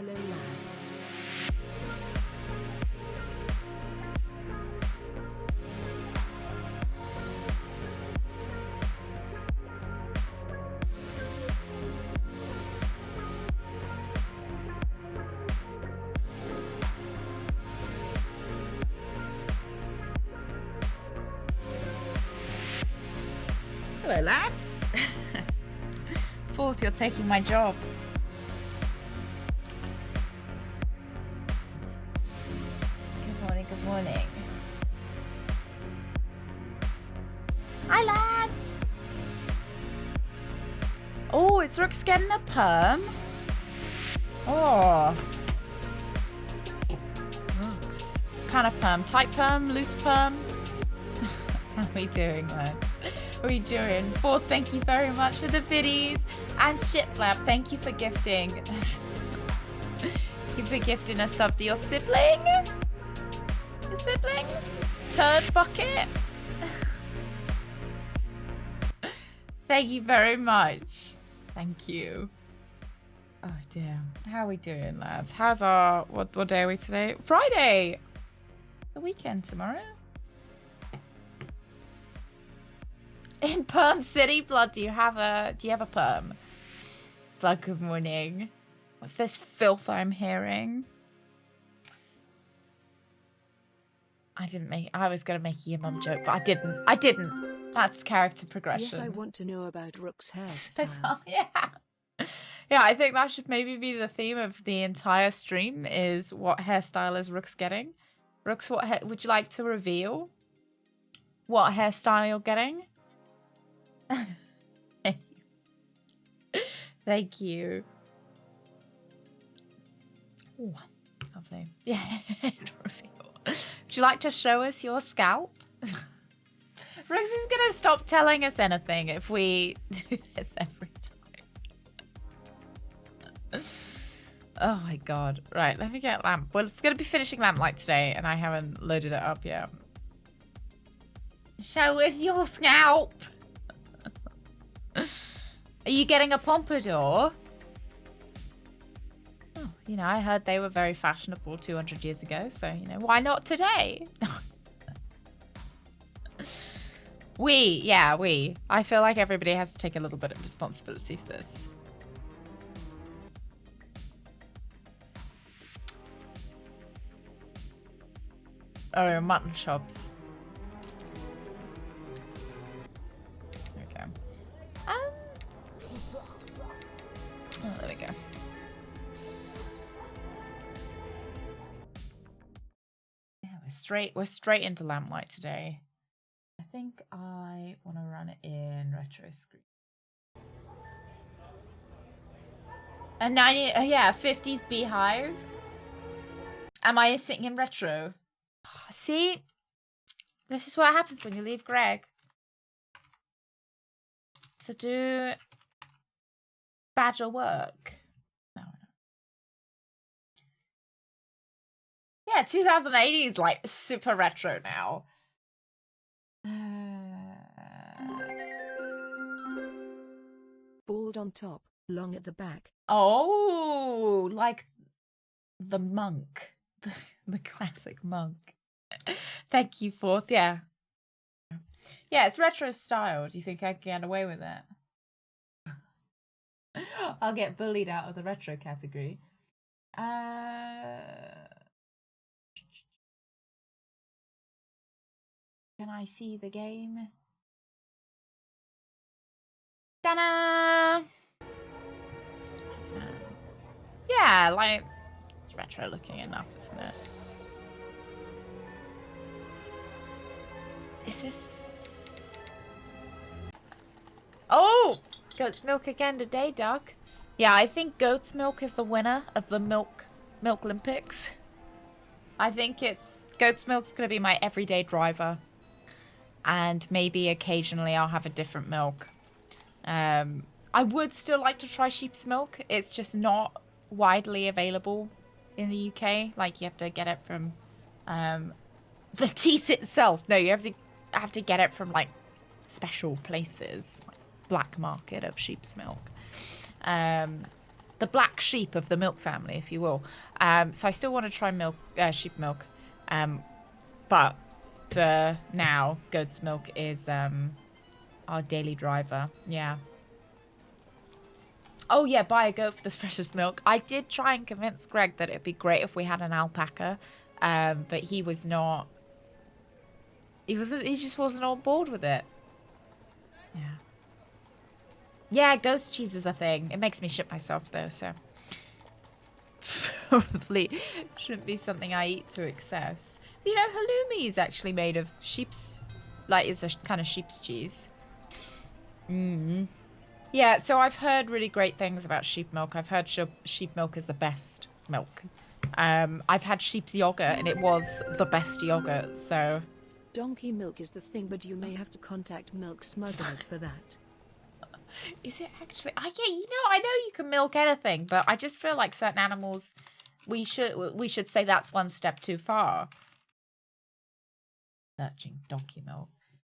Hello, lads. Hello, lads. Fourth, you're taking my job. Good morning, good morning. Hi, lads. Oh, it's Rook's getting a perm. Oh. Rooks. Kind of perm. Tight perm, loose perm. How are we doing, lads? How are we doing? Fourth, thank you very much for the biddies. And Shitflap, thank you for gifting. Thank you for gifting a sub to your sibling. Your sibling? Turd bucket. Thank you very much. Thank you. Oh dear. How are we doing, lads? How's our what day are we today? Friday. The weekend tomorrow. In Perm City, Blood, do you have a perm? Blood, good morning. What's this filth I'm hearing? I was gonna make you a mum joke, but I didn't. That's character progression. Yes, I want to know about Rook's hairstyle. Yeah. Yeah, I think that should maybe be the theme of the entire stream is what hairstyle is Rook's getting. Rooks, would you like to reveal what hairstyle you're getting? Thank you. Ooh, lovely. Yeah. Would you like to show us your scalp? Rooks is gonna stop telling us anything if we do this every time. Oh my god. Right, let me get Lamp. We're gonna be finishing Lamplight today and I haven't loaded it up yet. Show us your scalp. Are you getting a pompadour? Oh, you know, I heard they were very fashionable 200 years ago, so, you know, why not today? We. I feel like everybody has to take a little bit of responsibility for this. Oh, mutton chops. Okay. Oh, there we go. Yeah, we're straight into Lamplight today. I think I want to run it in retro screen. A 90, yeah, 50s beehive. Am I sitting in retro? See, this is what happens when you leave Greg to do badger work. No. Yeah, 2080 is like super retro now. Bald on top, long at the back. Oh, like the monk, the classic monk. Thank you, Fourth. Yeah. Yeah, it's retro style. Do you think I can get away with it? I'll get bullied out of the retro category. Can I see the game? Ta-da! Yeah, like, it's retro looking enough, isn't it? Is this... Oh! Goat's milk again today, Doug. Yeah, I think goat's milk is the winner of the milk Olympics. I think goat's milk's gonna be my everyday driver. And maybe occasionally I'll have a different milk. I would still like to try sheep's milk. It's just not widely available in the UK. Like, you have to get it from the teat itself. No, you have to get it from like special places, like black market of sheep's milk. the black sheep of the milk family, if you will. So I still want to try sheep milk. But for now, goat's milk is our daily driver. Yeah. Oh, yeah, buy a goat for the freshest milk. I did try and convince Greg that it'd be great if we had an alpaca, but he was not... He just wasn't on board with it. Yeah. Yeah, ghost cheese is a thing. It makes me shit myself, though, so... Probably shouldn't be something I eat to excess. You know, halloumi is actually made of sheep's... Like, it's a kind of sheep's cheese. Mmm. Yeah, so I've heard really great things about sheep milk. I've heard sheep milk is the best milk. I've had sheep's yogurt, and it was the best yogurt, so... Donkey milk is the thing, but you may have to contact milk smugglers for that. Is it actually? Yeah, you know, I know you can milk anything, but I just feel like certain animals, we should say that's one step too far. Searching donkey milk.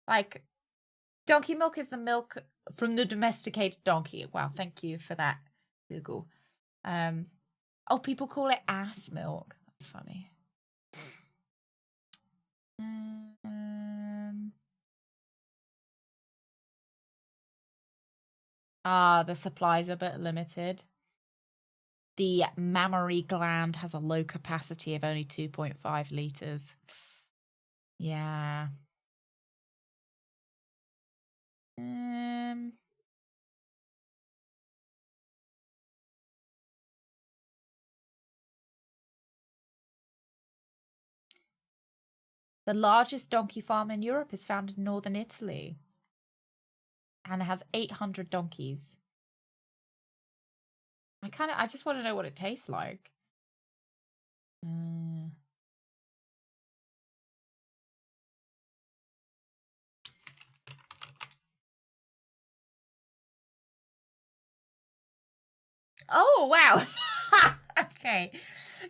Like, donkey milk is the milk from the domesticated donkey. Wow, thank you for that, Google. Oh, people call it ass milk. That's funny. The supply's a bit limited. The mammary gland has a low capacity of only 2.5 litres. Yeah. The largest donkey farm in Europe is found in northern Italy. And it has 800 donkeys. I just want to know what it tastes like. Oh, wow. Okay.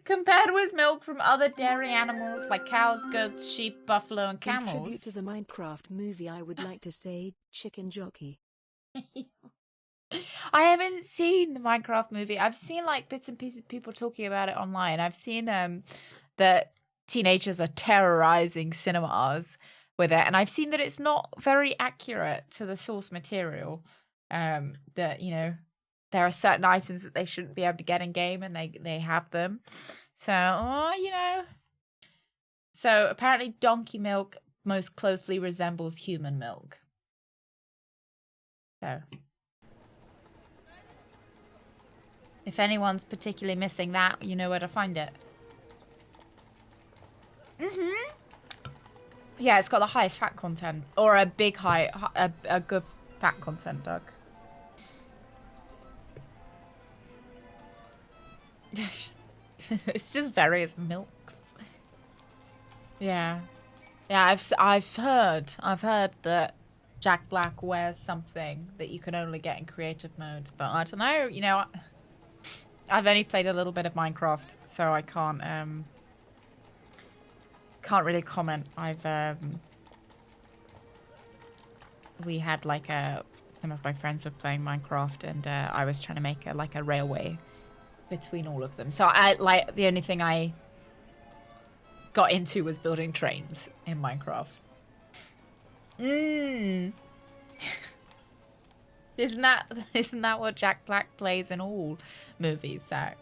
Compared with milk from other dairy animals like cows, goats, sheep, buffalo, and camels. In tribute to the Minecraft movie, I would like to say chicken jockey. I haven't seen the Minecraft movie. I've seen like bits and pieces of people talking about it online. I've seen that teenagers are terrorizing cinemas with it, and I've seen that it's not very accurate to the source material. That, you know, there are certain items that they shouldn't be able to get in game, and they have them. So, you know. So apparently donkey milk most closely resembles human milk. So if anyone's particularly missing that, you know where to find it. Yeah, it's got the highest fat content, or a big a good fat content, Doug. It's just various milks. Yeah, yeah. I've heard that Jack Black wears something that you can only get in creative mode, but I don't know. You know, I've only played a little bit of Minecraft, so I can't really comment. We had like some of my friends were playing Minecraft, and I was trying to make a railway between all of them. So the only thing I got into was building trains in Minecraft. Isn't that what Jack Black plays in all movies, Zach?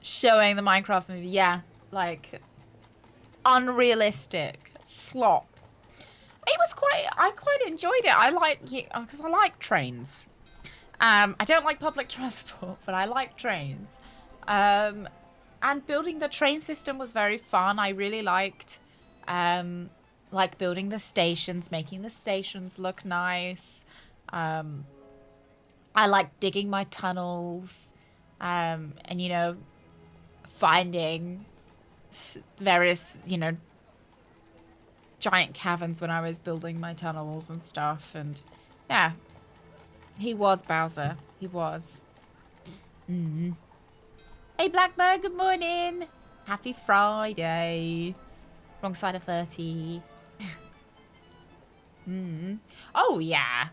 Showing the Minecraft movie, yeah, like unrealistic slop. I quite enjoyed it. I like, because I like trains. I don't like public transport, but I like trains. And building the train system was very fun. I really liked building the stations, making the stations look nice. I like digging my tunnels, and, you know, finding various, you know, giant caverns when I was building my tunnels and stuff. And yeah, he was Bowser. He was. Hey, Blackbird, good morning. Happy Friday. Wrong side of 30. Oh, yeah.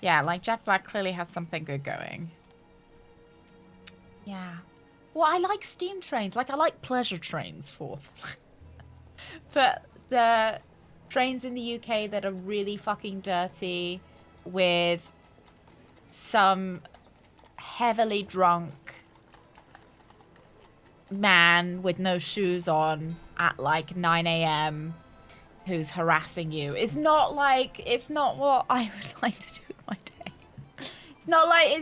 Yeah, like Jack Black clearly has something good going. Yeah. Well, I like steam trains. Like, I like pleasure trains, Fourth. But the trains in the UK that are really fucking dirty with some heavily drunk man with no shoes on at like 9 a.m. who's harassing you. It's not what I would like to do with my day. It's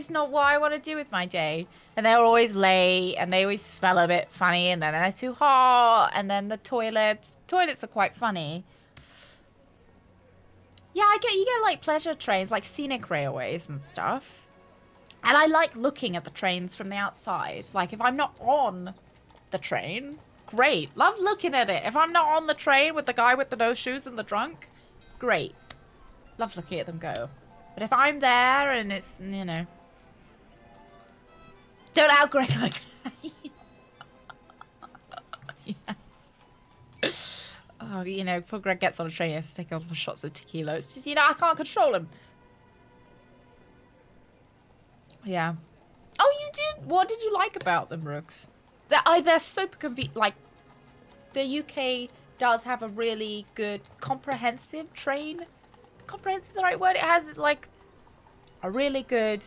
not what I want to do with my day. And they're always late and they always smell a bit funny and then they're too hot and then the toilets are quite funny. Yeah, you get like pleasure trains, like scenic railways and stuff. And I like looking at the trains from the outside. Like if I'm not on the train, great. Love looking at it. If I'm not on the train with the guy with the no shoes and the drunk, great. Love looking at them go. But if I'm there and it's, you know... Don't out Greg like that. Yeah. Oh, you know, before Greg gets on a train, he has to take a lot of shots of tequila. It's just, you know, I can't control him. Yeah. Oh, you did? What did you like about them, Rooks? They're super convenient. Like, the UK does have a really good comprehensive train. Comprehensive, the right word? It has, like, a really good...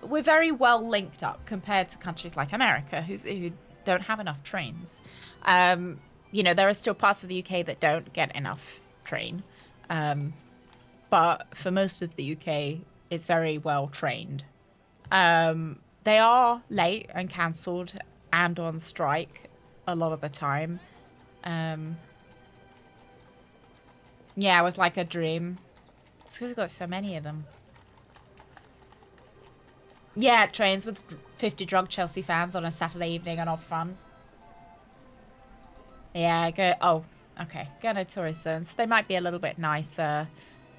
We're very well linked up compared to countries like America, who don't have enough trains. You know, there are still parts of the UK that don't get enough train. But for most of the UK, it's very well trained. They are late and cancelled and on strike a lot of the time. Yeah, it was like a dream. It's because we've got so many of them. Yeah, trains with 50 drunk Chelsea fans on a Saturday evening are not fun. Yeah, go to tourist zones. They might be a little bit nicer.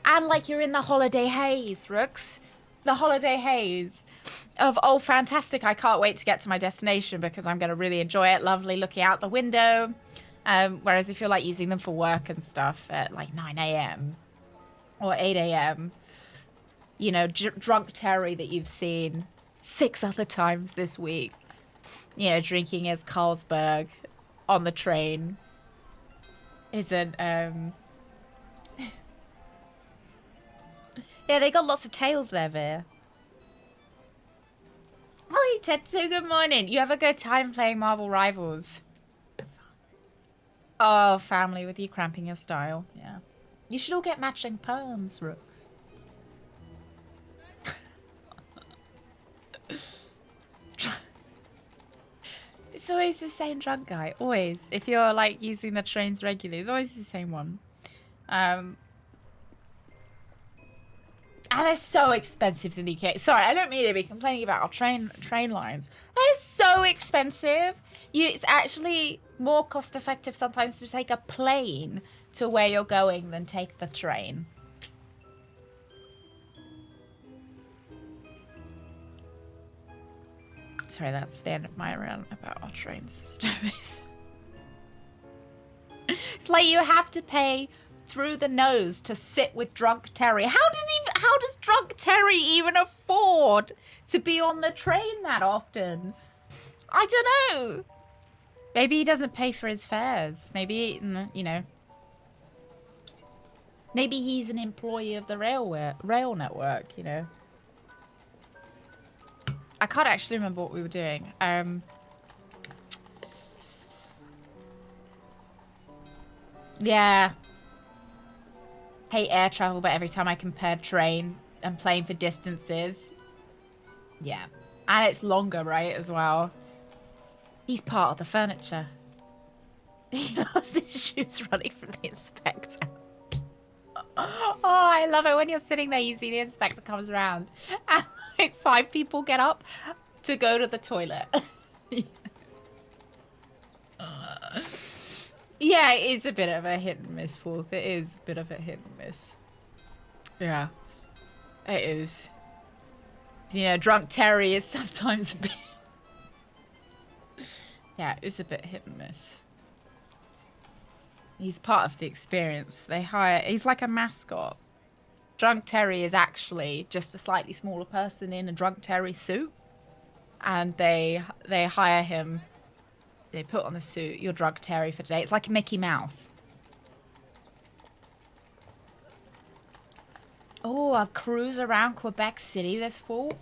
And like you're in the holiday haze, Rooks. The holiday haze of, oh, fantastic, I can't wait to get to my destination because I'm going to really enjoy it. Lovely looking out the window. Whereas if you're like using them for work and stuff at like 9 a.m. or 8 a.m., you know, drunk Terry that you've seen 6 other times this week, you know, drinking his Carlsberg on the train isn't, yeah, they got lots of tails there, Veer. Oh, Tetsu, good morning. You have a good time playing Marvel Rivals? Oh, family with you cramping your style. Yeah. You should all get matching perms, Rooks. It's always the same drunk guy. Always. If you're like using the trains regularly, it's always the same one. And they're so expensive in the UK. Sorry, I don't mean to be complaining about our train lines. They're so expensive. It's actually more cost effective sometimes to take a plane to where you're going than take the train. Sorry, that's the end of my rant about our train system. It's like you have to pay through the nose to sit with drunk Terry. How does drunk Terry even afford to be on the train that often? I don't know. Maybe he doesn't pay for his fares. Maybe, you know. Maybe he's an employee of the rail network, you know. I can't actually remember what we were doing. Yeah. Hate air travel, but every time I compare train and plane for distances. Yeah. And it's longer, right, as well. He's part of the furniture. He lost his shoes running from the inspector. Oh, I love it when you're sitting there, you see the inspector comes around and like 5 people get up to go to the toilet. Yeah, it is a bit of a hit and miss, Fourth. It is a bit of a hit and miss. Yeah, it is. You know, drunk Terry is sometimes a bit... Yeah, it's a bit hit and miss. He's part of the experience. He's like a mascot. Drunk Terry is actually just a slightly smaller person in a Drunk Terry suit. And they hire him. They put on the suit, you're Drunk Terry for today. It's like a Mickey Mouse. Oh, a cruise around Quebec City this fall.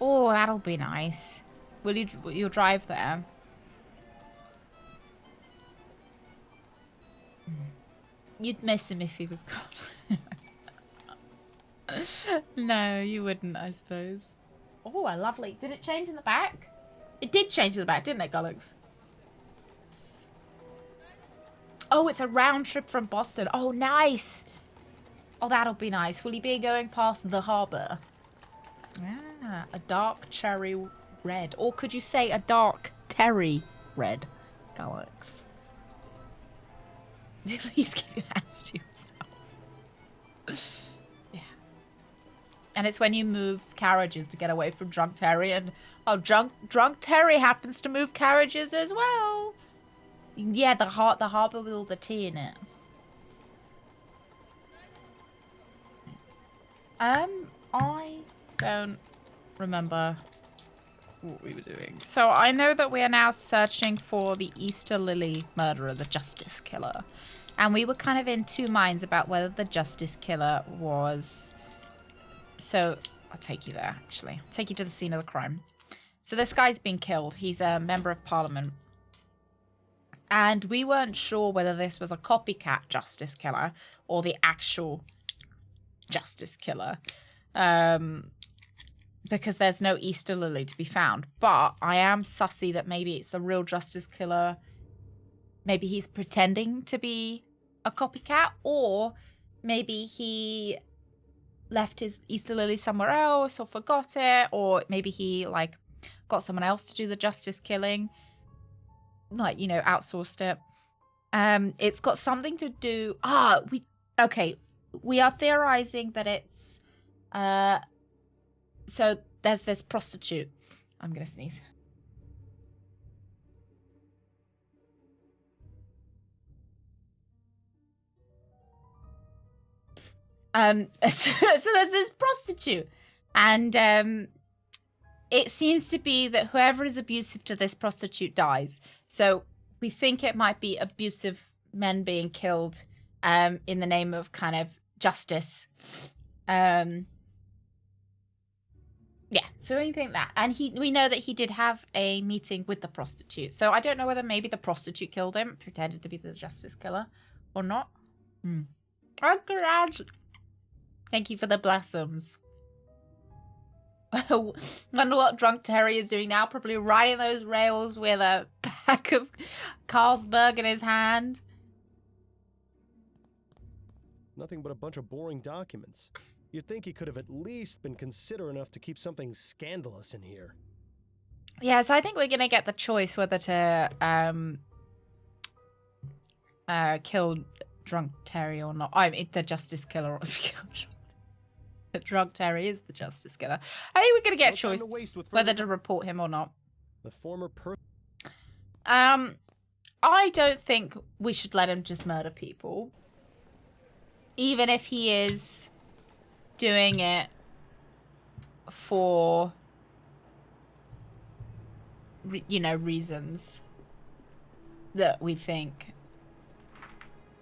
Oh, that'll be nice. You'll drive there? You'd miss him if he was gone. No, you wouldn't, I suppose. Oh, lovely. Did it change in the back? It did change in the back, didn't it, Gullux? Oh, it's a round trip from Boston. Oh, nice. Oh, that'll be nice. Will he be going past the harbour? Ah, a dark cherry red. Or could you say a dark terry red, Gullux? Please keep your hands to yourself. Yeah. And it's when you move carriages to get away from Drunk Terry, and oh, Drunk Terry happens to move carriages as well. Yeah, the harbour with all the tea in it. I don't remember what we were doing. So I know that we are now searching for the Easter Lily murderer, the Justice Killer. And we were kind of in two minds about whether the Justice Killer was... So, I'll take you there, actually. I'll take you to the scene of the crime. So this guy's been killed. He's a member of parliament. And we weren't sure whether this was a copycat Justice Killer or the actual Justice Killer. Because there's no Easter Lily to be found. But I am sussy that maybe it's the real Justice Killer. Maybe he's pretending to be a copycat, or maybe he left his Easter Lily somewhere else or forgot it, or maybe he like got someone else to do the justice killing, like, you know, outsourced it. It's got something to do. We are theorizing that it's so there's this prostitute. I'm gonna sneeze. So there's this prostitute, and it seems to be that whoever is abusive to this prostitute dies. So we think it might be abusive men being killed in the name of kind of justice. Yeah, so we think that. And we know that he did have a meeting with the prostitute. So I don't know whether maybe the prostitute killed him, pretended to be the justice killer, or not. Oh, garage. Thank you for the blossoms. Wonder what Drunk Terry is doing now. Probably riding those rails with a pack of Carlsberg in his hand. Nothing but a bunch of boring documents. You'd think he could have at least been considerate enough to keep something scandalous in here. Yeah, so I think we're going to get the choice whether to kill Drunk Terry or not. I mean, the Justice Killer or Drunk Terry is the Justice Killer. I think we're going to get a choice whether to report him or not. The former person. I don't think we should let him just murder people. Even if he is doing it for, you know, reasons that we think.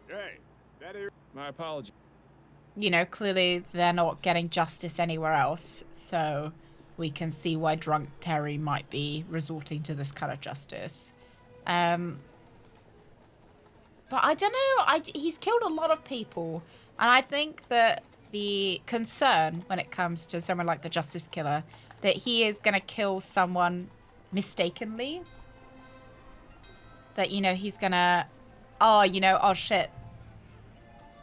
Hey, that is my apology. You know, clearly they're not getting justice anywhere else, so we can see why Drunk Terry might be resorting to this kind of justice. But I don't know, he's killed a lot of people, and I think that the concern when it comes to someone like the Justice Killer, that he is going to kill someone mistakenly. That, you know, he's going to, oh shit,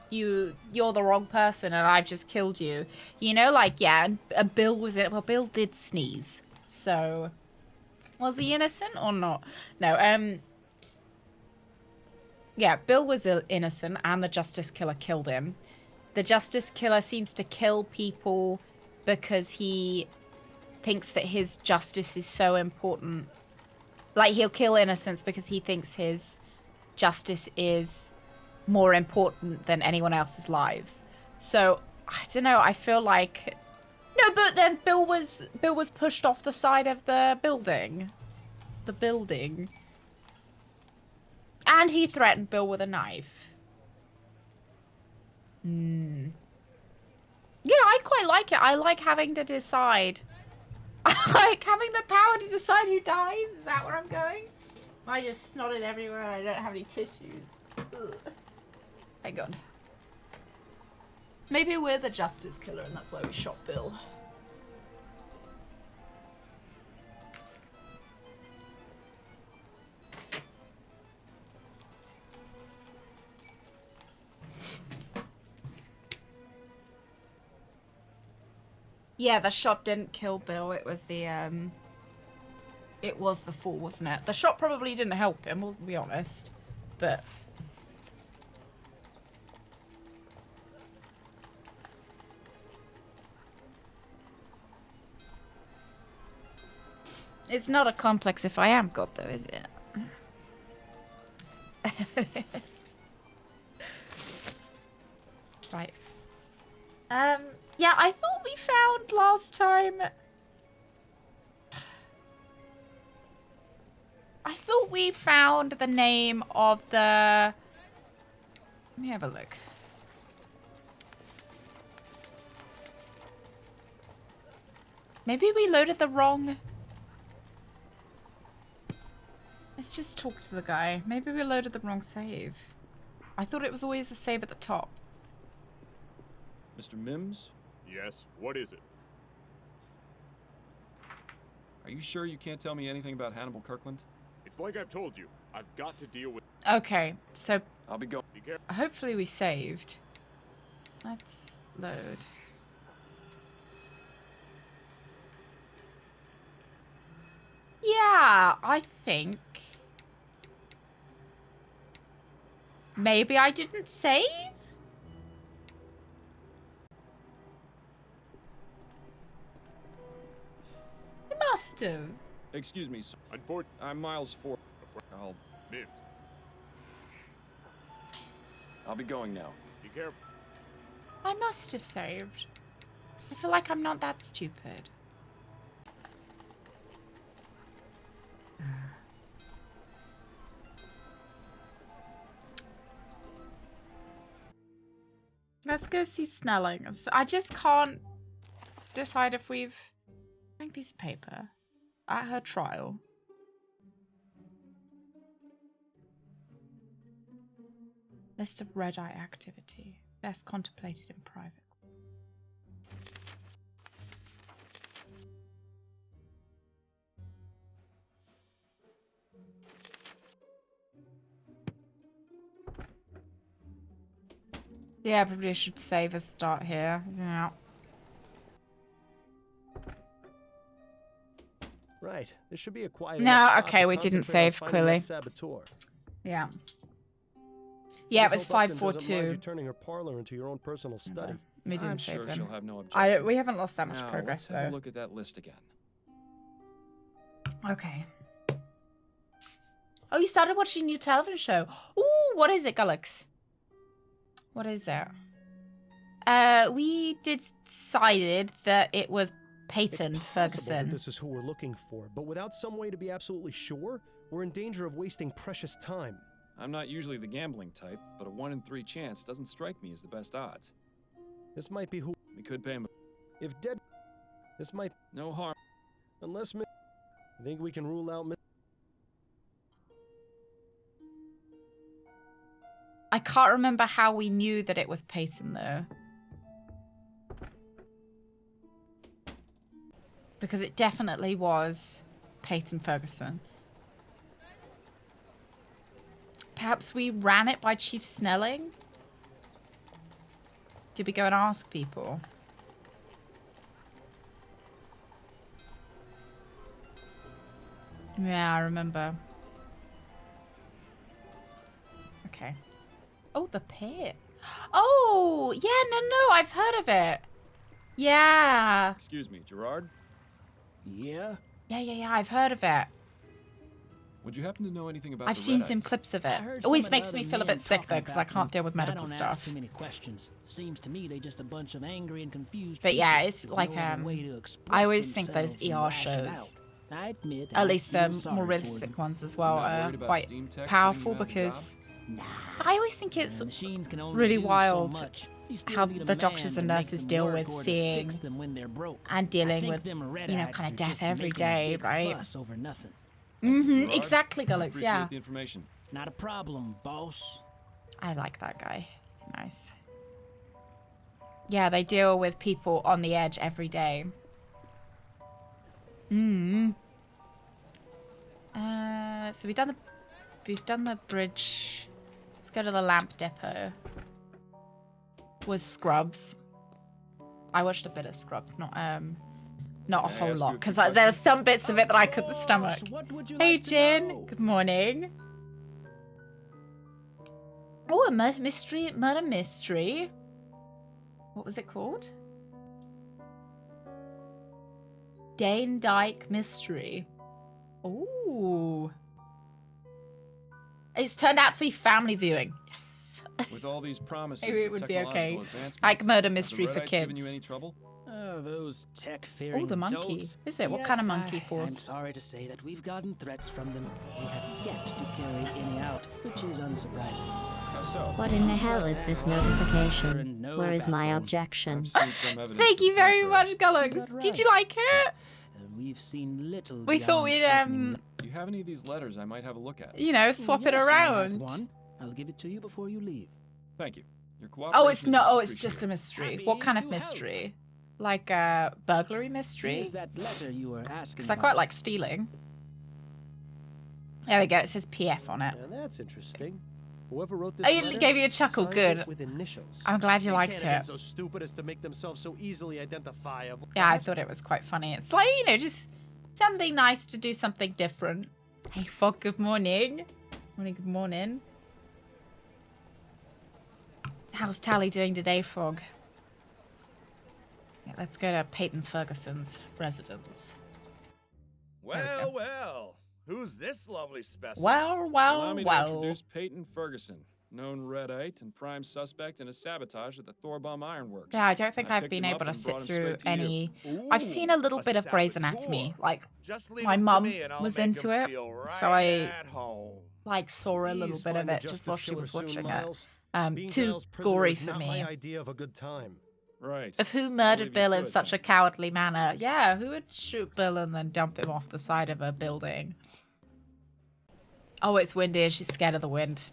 you're the wrong person and I've just killed you. You know, like, yeah, and Bill was it. Well, Bill did sneeze. So, was he innocent or not? No, yeah, Bill was innocent and the Justice Killer killed him. The Justice Killer seems to kill people because he thinks that his justice is so important. Like, he'll kill innocents because he thinks his justice is more important than anyone else's lives. So I don't know. I feel like no, but then Bill was pushed off the side of the building, and he threatened Bill with a knife. Yeah, I quite like it. I like having to decide. I like having the power to decide who dies. Is that where I'm going? I just snotted everywhere and I don't have any tissues. Ugh. Thank God. Maybe we're the justice killer and that's why we shot Bill. Yeah, the shot didn't kill Bill. It was the fall, wasn't it? The shot probably didn't help him, we'll be honest. But it's not a complex if I am God, though, is it? Right. Yeah, I thought we found last time. I thought we found the name of the... Let me have a look. Maybe we loaded the wrong... Let's just talk to the guy. Maybe we loaded the wrong save. I thought it was always the save at the top. Mr. Mims? Yes, what is it? Are you sure you can't tell me anything about Hannibal Kirkland? It's like I've told you. I've got to deal with... Okay, so I'll be going. Be careful. hopefully we saved. Let's load. Yeah, I think... Maybe I didn't save? I must have. Excuse me, sir. Unfortunately, I'm Miles 4. Mims, I'll be going now. be careful. I must have saved. I feel like I'm not that stupid. Let's go see Snelling. I just can't decide if we've... Blank piece of paper. At her trial. List of red-eye activity. Best contemplated in private. Yeah, probably should save a start here. Yeah. Right. This should be a quiet. No, enough spot okay, to we didn't concentrate on save, finding clearly. that saboteur. Yeah. Yeah, it was Just hope Upton doesn't mind 542. you turning her parlor into your own personal study. We didn't I'm save sure them. she'll have no objection. We haven't lost that much Now, progress, let's have a though. look at that list again. Okay. Oh, you started watching a new television show. Ooh, what is it, Gullix? What is it? We decided that it was Peyton It's possible that Ferguson. this is who we're looking for, but without some way to be absolutely sure, we're in danger of wasting precious time. I'm not usually the gambling type, but a 1 in 3 chance doesn't strike me as the best odds. This might be who. We could pay him. If dead, this might. No harm. Unless. I think we can rule out. I can't remember how we knew that it was Peyton, though. Because it definitely was Peyton Ferguson. Perhaps we ran it by Chief Snelling? Did we go and ask people? Yeah, I remember. Okay. Oh, the pit. Oh, yeah, no, I've heard of it. Yeah. Excuse me, Gerard? Yeah? Yeah, I've heard of it. Would you happen to know anything about I've the seen Red some Eyes? clips of I it. heard Always some of the makes me other feel a men bit sick talking though, because I about can't them, deal with but I medical don't ask stuff. too many questions. Seems to me they just a bunch of angry and confused But yeah, people it's with like no other way to express I always think those themselves and ER lash it shows, out. I admit at I least the feel sorry more for realistic them. ones as well, You're not are worried about quite Steam Tech powerful putting you out of a because Nah, I always think it's the machines can only really do so wild much. You still how need a the man doctors to and make nurses them deal work with or to seeing fix them when they're broke. and I dealing think with, them red you know, eyes kind are of death just every making a day, big right? fuss over nothing. Mm-hmm, Gerard. exactly, I Gulux, appreciate yeah. the information. Not a problem, boss. I like that guy. He's nice. Yeah, they deal with people on the edge every day. So we've done the bridge. Let's go to the lamp depot. Was Scrubs. I watched a bit of Scrubs, not a May I whole ask you lot, a because few there were questions? some bits of it that I couldn't Of stomach. course. What would you Hey like to Jin, know? good morning. Oh, a mystery, murder mystery. What was it called? Dane Dyke Mystery. Ooh. It's turned out to be family viewing. Yes. With all these promises Maybe it of would be technological okay. advancements, Like murder have the mystery for Redites given you kids. any trouble? Those tech-fearing Oh, the monkey. dolts. Is it? What kind of Yes, monkey for? I'm sorry to say that we've gotten threats from them. They have yet to carry any out, which is unsurprising. How so? What in the hell is this notification? Know Where is about my them. objection? I've seen some evidence Thank to the you very contrary. much, Gulux. Is that Did you right? like it? We've seen little. We thought beyond we'd threatening Do you have any of these letters I might have a look at? you know, swap it Yes, I have around. one. I'll give it to you before you leave. Thank you. Your cooperation Oh, it's is not. much Oh, it's just a appreciated. mystery. Happy What kind of to help. mystery? Like a burglary mystery? Here's that letter you were asking Because I about. quite like stealing. There we go. It says PF on it. Now that's interesting. Whoever wrote this Oh, letter it gave you a chuckle. signed Good. it with initials. I'm glad you They liked can't have been it. so stupid as to make themselves so easily identifiable. Yeah, I thought it was quite funny. It's like, you know, just something nice to do something different. Hey, Fog, good morning. Morning, good morning. How's Tally doing today, Fog? Yeah, let's go to Peyton Ferguson's residence. Well, well, who's this lovely specimen? Well, Allow me to well. introduce Peyton Ferguson, known Redite and prime suspect in a sabotage at the Thorbomb Ironworks. Yeah, I don't think I I've picked been him up able to and sit brought him through straight to you. any. I've seen a little bit of Grey's Anatomy. Like, Just leave my him to mum me and I'll was make into him it, feel right so I at home. saw a little Please bit of find the it just justice while she killer was soon, watching it. Miles. Being Too Dale's prisoner gory is for not me. my idea of a good time. Right. Of who I'll murdered leave you Bill to in it such a then. cowardly manner? Yeah, who would shoot Bill and then dump him off the side of a building? Oh, it's windy and she's scared of the wind.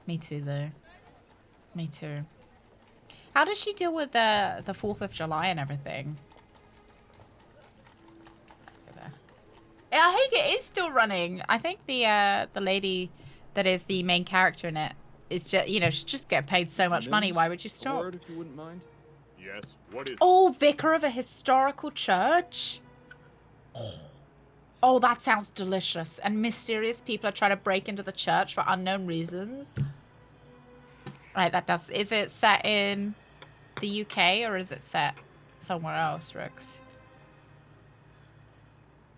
Me too, though. Me too. How does she deal with the 4th of July and everything? Yeah, I think it is still running. I think the lady that is the main character in it is just, you know, she's just getting paid so much money. Mills, Why would you a stop? word, if you wouldn't mind? Yes, what is Oh, vicar of a historical church. Oh, that sounds delicious. And mysterious people are trying to break into the church for unknown reasons. Right, that does. Is it set in the UK or is it set somewhere else, Rix?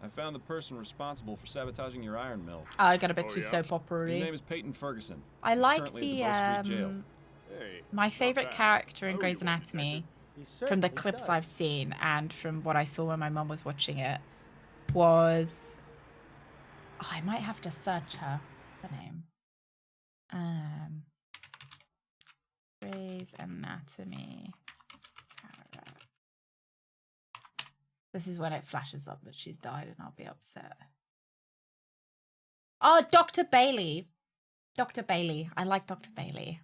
I found the person responsible for sabotaging your iron mill. Oh, I got a bit Oh, too yeah? soap His opera-y. name is Peyton Ferguson. I He's like currently at the Bow Street Jail. Hey, my not favorite bad. character in I owe Grey's you one, Anatomy, He from the certainly clips does. I've seen and from what I saw when my mum was watching it, was... Oh, I might have to search her. What's her name? Grey's Anatomy. This is when it flashes up that she's died and I'll be upset. Oh, Dr. Bailey. Dr. Bailey. I like Dr. Bailey.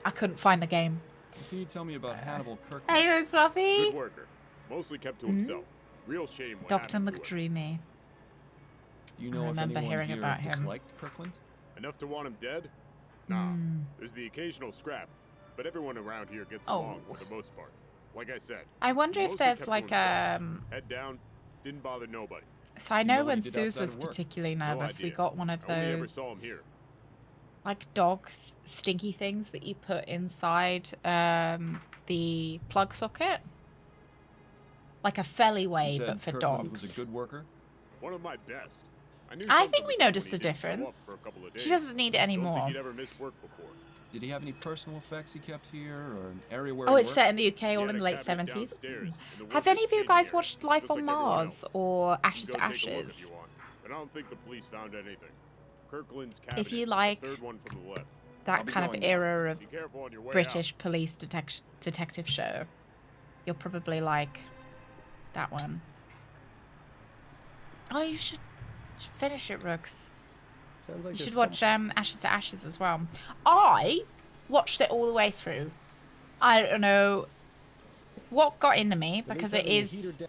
I couldn't find the game. Can you tell me about Hannibal Kirkland? Hey, Rogue Fluffy. Good worker. Mostly kept to himself. Real shame what Dr. happened to him. McDreamy. Do you know I if remember anyone hearing here about him. disliked Kirkland? Enough to want him dead? Nah. Hmm. There's the occasional scrap, but everyone around here gets Oh. along for the most part. Like I said, I wonder if mostly there's kept to like himself. Head down, didn't bother nobody. So I You know know what he when did Suze outside was of work? particularly No nervous, we idea. got one of I only ever those saw him here. like dog stinky things that you put inside the plug socket. Like a Feliway, You said but for Kirkland dogs. was a good worker? One of my best. knew I something think we was up when noticed he a didn't show up difference. for a couple of She days. doesn't need it Don't anymore. think he'd ever missed work before. Did he have any personal effects he kept here, or an area where Oh, he it's worked? set in the UK, He all had in a the late cabinet 70s. downstairs, and the Have work any of you staging guys area, watched Life just on like everyone Mars else. or You Ashes can to go take a look Ashes? if you want, but I don't think the police found anything. Kirkland's If cabinet you is like the third one from the left. I'll that be kind of going now. era of Be careful on your way British police detective show, you'll probably like that one. Oh, you should finish it, Rooks. Sounds like You there's should watch Ashes to Ashes as well. I watched it all the way through. I don't know what got into me At least because it having the heater is down-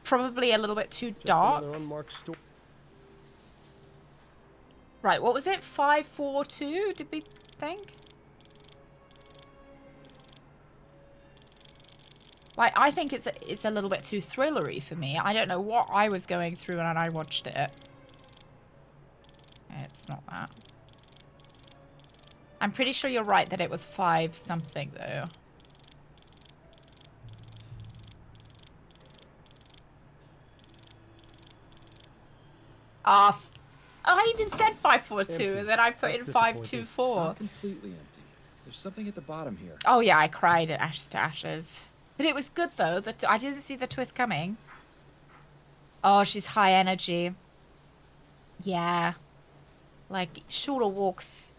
probably a little bit too just dark. another unmarked store. Right, what was it? 542, did we think? Like, I think it's a little bit too thrillery for me. I don't know what I was going through when I watched it. It's not that. I'm pretty sure you're right that it was 5 something though. I even said 542 Empty. and then I put That's in disappointing. 524. Not completely empty. There's something at the bottom here. Oh yeah, I cried at Ashes to Ashes. But it was good though. I didn't see the twist coming. Oh, she's high energy. Yeah. Like, shorter walks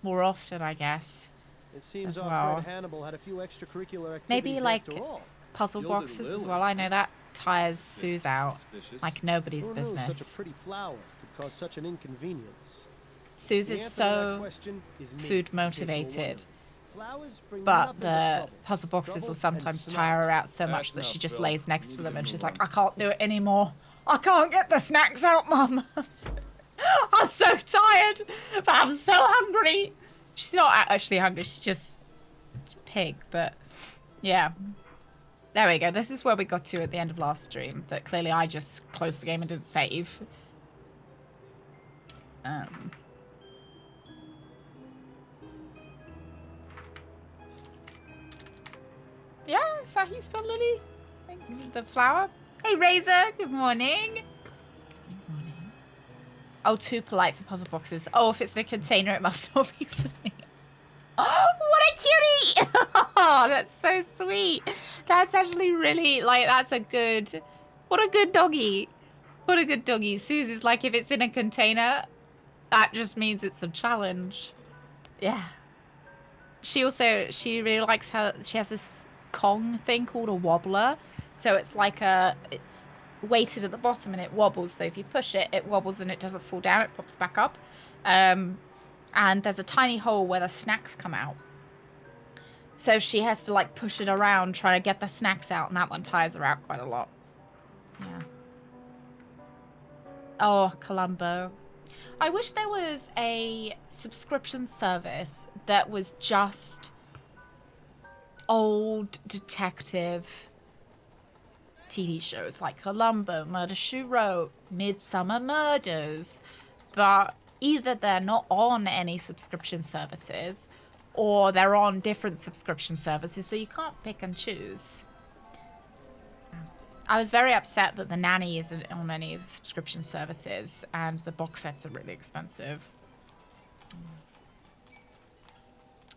more often, I guess. It seems as our well. friend Hannibal had a few extracurricular activities Maybe, like, after all. puzzle Gilded boxes as lily. well. I know that tires Sue's out Suspicious. like nobody's Who knew such a business. pretty flower could cause such an inconvenience? Sue's The is answer to that so question is me, food in case you were motivated, wondering. Flowers bring but nothing the trouble. puzzle boxes Trouble will and sometimes snot. tire her out so That's much that enough, she just Bill. lays next You to need them to and get she's moving like, I can't do it anymore. I can't get the snacks out, Mum. I'm so tired, but I'm so hungry. She's not actually hungry, she's just pig, but yeah. There we go. This is where we got to at the end of last stream. That clearly I just closed the game and didn't save. Yeah, is that how you spell Lily? The flower? Hey, Razor. Good morning. Good morning. Oh, too polite for puzzle boxes. Oh, if it's in a container, it must not be for me. Oh, what a cutie! Oh, that's so sweet. That's actually really, like, that's a good... What a good doggy. What a good doggy. Susie's like, if it's in a container, that just means it's a challenge. Yeah. She really likes how she has this Kong thing called a wobbler. So it's like it's weighted at the bottom and it wobbles. So if you push it, it wobbles and it doesn't fall down. It pops back up. And there's a tiny hole where the snacks come out. So she has to like push it around trying to get the snacks out. And that one tires her out quite a lot. Yeah. Oh, Columbo. I wish there was a subscription service that was just old detective TV shows like Columbo, Murder, She Wrote, Midsummer Murders, but either they're not on any subscription services or they're on different subscription services, so you can't pick and choose. I was very upset that The Nanny isn't on any subscription services and the box sets are really expensive.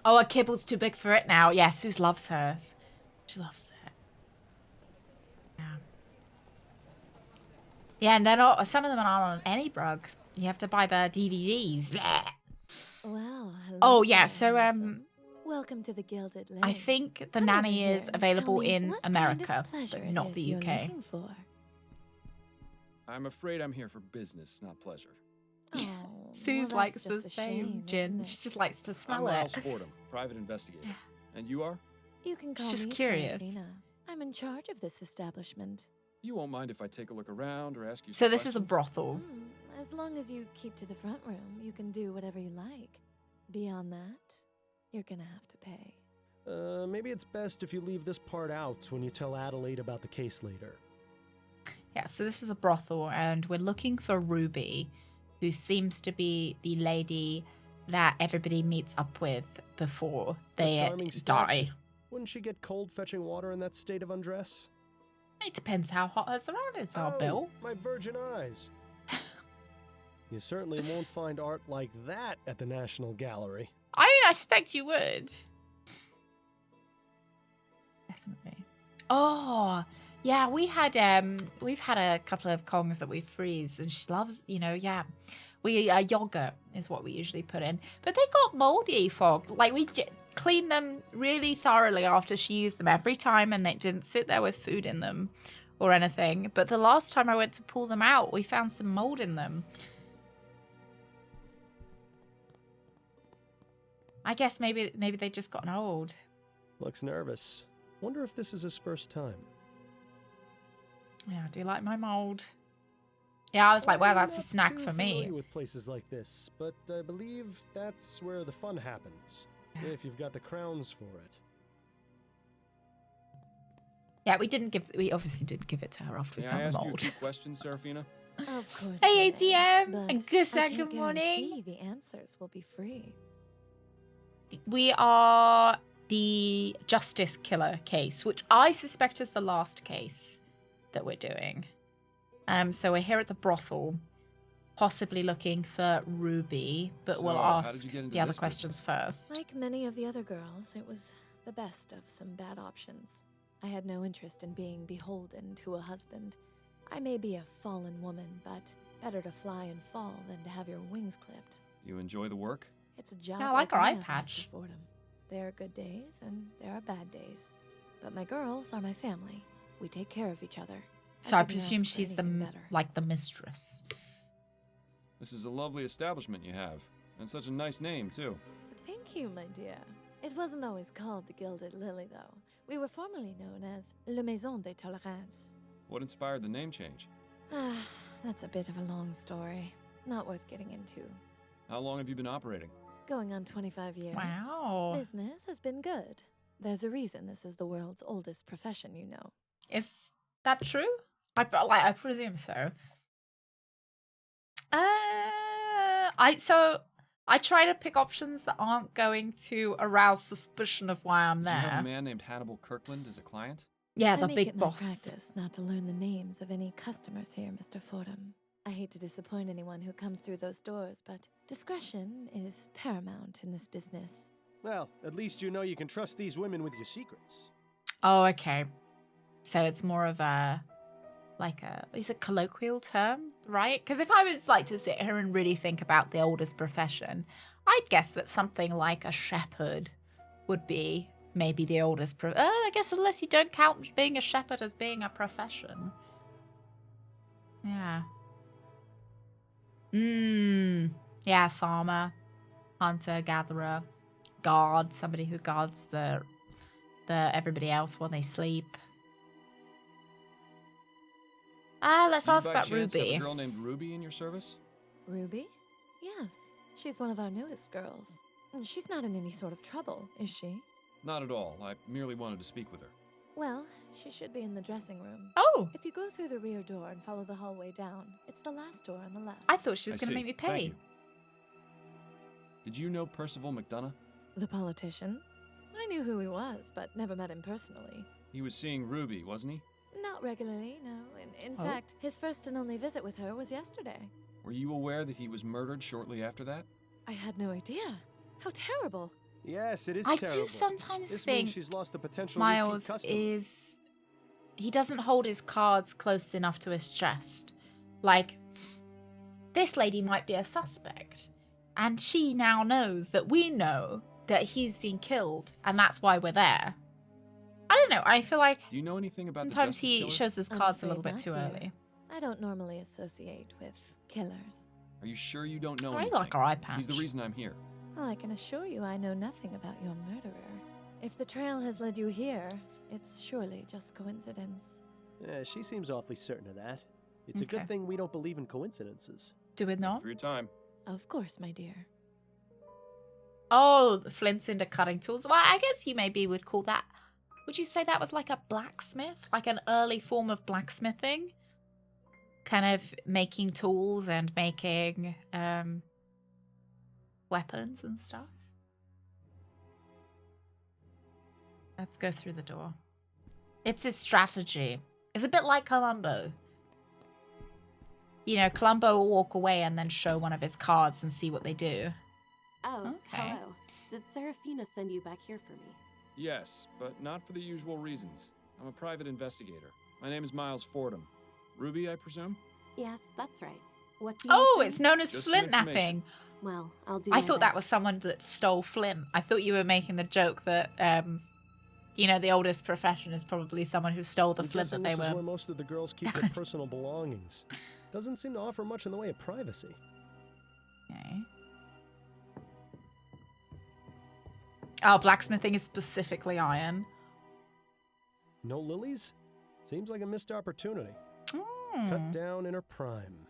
Oh, a kibble's too big for it now. Yeah, Suze loves hers. She loves it. Yeah. Yeah, and they're not, some of them aren't on any brug. You have to buy the DVDs. Well, hello Oh, yeah, there, so, handsome. Welcome to the Gilded Lily. I think The Come over Nanny here is and available tell me in what America, kind of pleasure but it not is the you're UK. looking for. I'm afraid I'm here for business, not pleasure. Oh, Suze well, likes that's the just a same shame, gin. isn't it? She just likes to I'm smell Miles it. Fordham, private investigator. Yeah. And you are? You can call just me curious. Serafina. I'm in charge of this establishment. You won't mind if I take a look around or ask you So some this is a questions? brothel. As long as you keep to the front room, you can do whatever you like. Beyond that, you're gonna have to pay. Maybe it's best if you leave this part out when you tell Adelaide about the case later. Yeah, so this is a brothel, and we're looking for Ruby, who seems to be the lady that everybody meets up with before A they charming die. statue. Wouldn't she get cold fetching water in that state of undress? It depends how hot her surroundings are, Bill. My virgin eyes. You certainly won't find art like that at the National Gallery. I mean, I suspect you would. Definitely. Oh, yeah, we've had a couple of Kongs that we freeze, and she loves, yogurt is what we usually put in. But they got moldy, Fog. Like, we cleaned them really thoroughly after she used them every time, and they didn't sit there with food in them or anything. But the last time I went to pull them out, we found some mold in them. I guess maybe they just gotten old. Looks nervous. Wonder if this is his first time. Yeah, I do like my mold. Yeah, I was like, well, that's a I'm snack not for too me. familiar with places like this, but I believe that's where the fun happens. Yeah. If you've got the crowns for it. Yeah, we obviously didn't give it to her after we May I found the ask you a mold. few questions, Serafina? Of course. Hey, you may, ATM, but and good I can't good morning. guarantee the answers will be free. We are the Justice Killer case, which I suspect is the last case that we're doing. So we're here at the brothel, possibly looking for Ruby, but So, we'll how ask did you get into the other this questions first. Like many of the other girls, it was the best of some bad options. I had no interest in being beholden to a husband. I may be a fallen woman, but better to fly and fall than to have your wings clipped. Do you enjoy the work? It's a job Yeah, I like our any eye other, Mr. patch. Fordham. There are good days and there are bad days. But my girls are my family. We take care of each other. So I couldn't presume ask for she's the anything better. like the mistress. This is a lovely establishment you have, and such a nice name, too. Thank you, my dear. It wasn't always called the Gilded Lily, though. We were formerly known as Le Maison de Tolérance. What inspired the name change? Ah, that's a bit of a long story. Not worth getting into. How long have you been operating? Going on 25 years. Wow. Business has been good. There's a reason this is the world's oldest profession, you know. Is that true? I presume so. I try to pick options that aren't going to arouse suspicion of why I'm Did you have a there. man named Hannibal Kirkland as a client? Yeah, I the make big it my boss. practice not to learn the names of any customers here, Mr. Fordham. I hate to disappoint anyone who comes through those doors, but discretion is paramount in this business. Well, at least you know you can trust these women with your secrets. Oh, okay. So it's more of it's a colloquial term, right? Because if I was like to sit here and really think about the oldest profession, I'd guess that something like a shepherd would be maybe the oldest. I guess unless you don't count being a shepherd as being a profession. Yeah. Yeah, farmer, hunter, gatherer, guard, somebody who guards the everybody else when they sleep. Let's Do you ask by about chance have Ruby. a girl named Ruby in your service? Ruby? Yes, she's one of our newest girls. And she's not in any sort of trouble, is she? Not at all. I merely wanted to speak with her. Well, she should be in the dressing room. Oh, If you go through the rear door and follow the hallway down, it's the last door on the left. I thought she was I going to see. make me Thank pay. you. Did you know Percival McDonough? The politician? I knew who he was, but never met him personally. He was seeing Ruby, wasn't he? Not regularly, no. In Oh. fact, his first and only visit with her was yesterday. Were you aware that he was murdered shortly after that? I had no idea. How terrible. Yes, it is I terrible. do sometimes This think means she's lost a potential Miles repeat customer. is... He doesn't hold his cards close enough to his chest. Like, this lady might be a suspect, and she now knows that we know that he's been killed, and that's why we're there. I don't know, I feel like Do you know anything about sometimes the Justice he Killer? shows his I'm cards a afraid little bit not, too dear. early. I don't normally associate with killers. Are you sure you don't know I anything? like our eye patch. He's the reason I'm here. Well, I can assure you I know nothing about your murderer. If the trail has led you here, it's surely just coincidence. Yeah, she seems awfully certain of that. It's a Okay. good thing we don't believe in coincidences. Do we not? For your time. Of course, my dear. Oh, the flint cinder cutting tools. Well, I guess you maybe would call that... Would you say that was like a blacksmith? Like an early form of blacksmithing? Kind of making tools and making weapons and stuff. Let's go through the door. It's his strategy. It's a bit like Columbo. You know, Columbo will walk away and then show one of his cards and see what they do. Oh, Okay. hello. Did Serafina send you back here for me? Yes, but not for the usual reasons. I'm a private investigator. My name is Miles Fordham. Ruby, I presume? Yes, that's right. What do you Oh, think? it's known as Just some flint information. napping. Well, I'll do I my thought that best. was someone that stole flint. I thought you were making the joke that, you know, the oldest profession is probably someone who stole the I'm flint that guessing they this is were. where most of the girls keep their personal belongings. Doesn't seem to offer much in the way of privacy. Okay. Oh, blacksmithing is specifically iron. No lilies? Seems like a missed opportunity. Hmm. Cut down in her prime.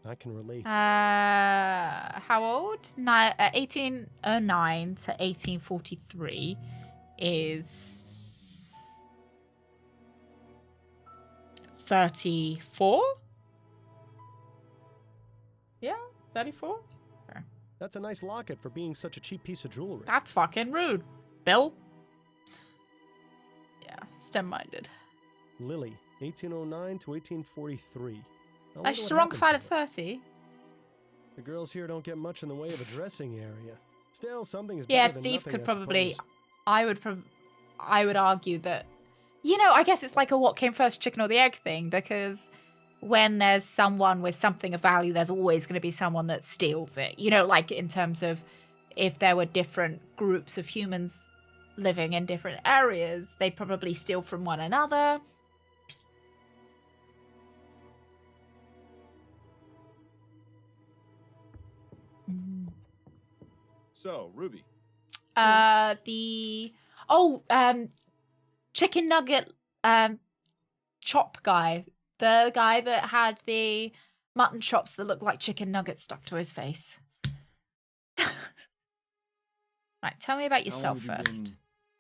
I can relate. How old? 1809 to 1843 is 34? Yeah, 34? That's a nice locket for being such a cheap piece of jewelry. That's fucking rude, Bill. Yeah, STEM-minded. Lily, 1809 to 1843. I Oh, wonder she's what the wrong happened side to of her. 30. The girls here don't get much in the way of a dressing area. Still, something is Yeah, better than thief nothing, could I probably. suppose. I would argue that. You know, I guess it's like a what came first, chicken or the egg thing, because when there's someone with something of value, there's always going to be someone that steals it. You know, like in terms of if there were different groups of humans living in different areas, they'd probably steal from one another. So, Ruby, Chicken nugget chop guy. The guy that had the mutton chops that looked like chicken nuggets stuck to his face. Right, tell me about how long yourself have you first.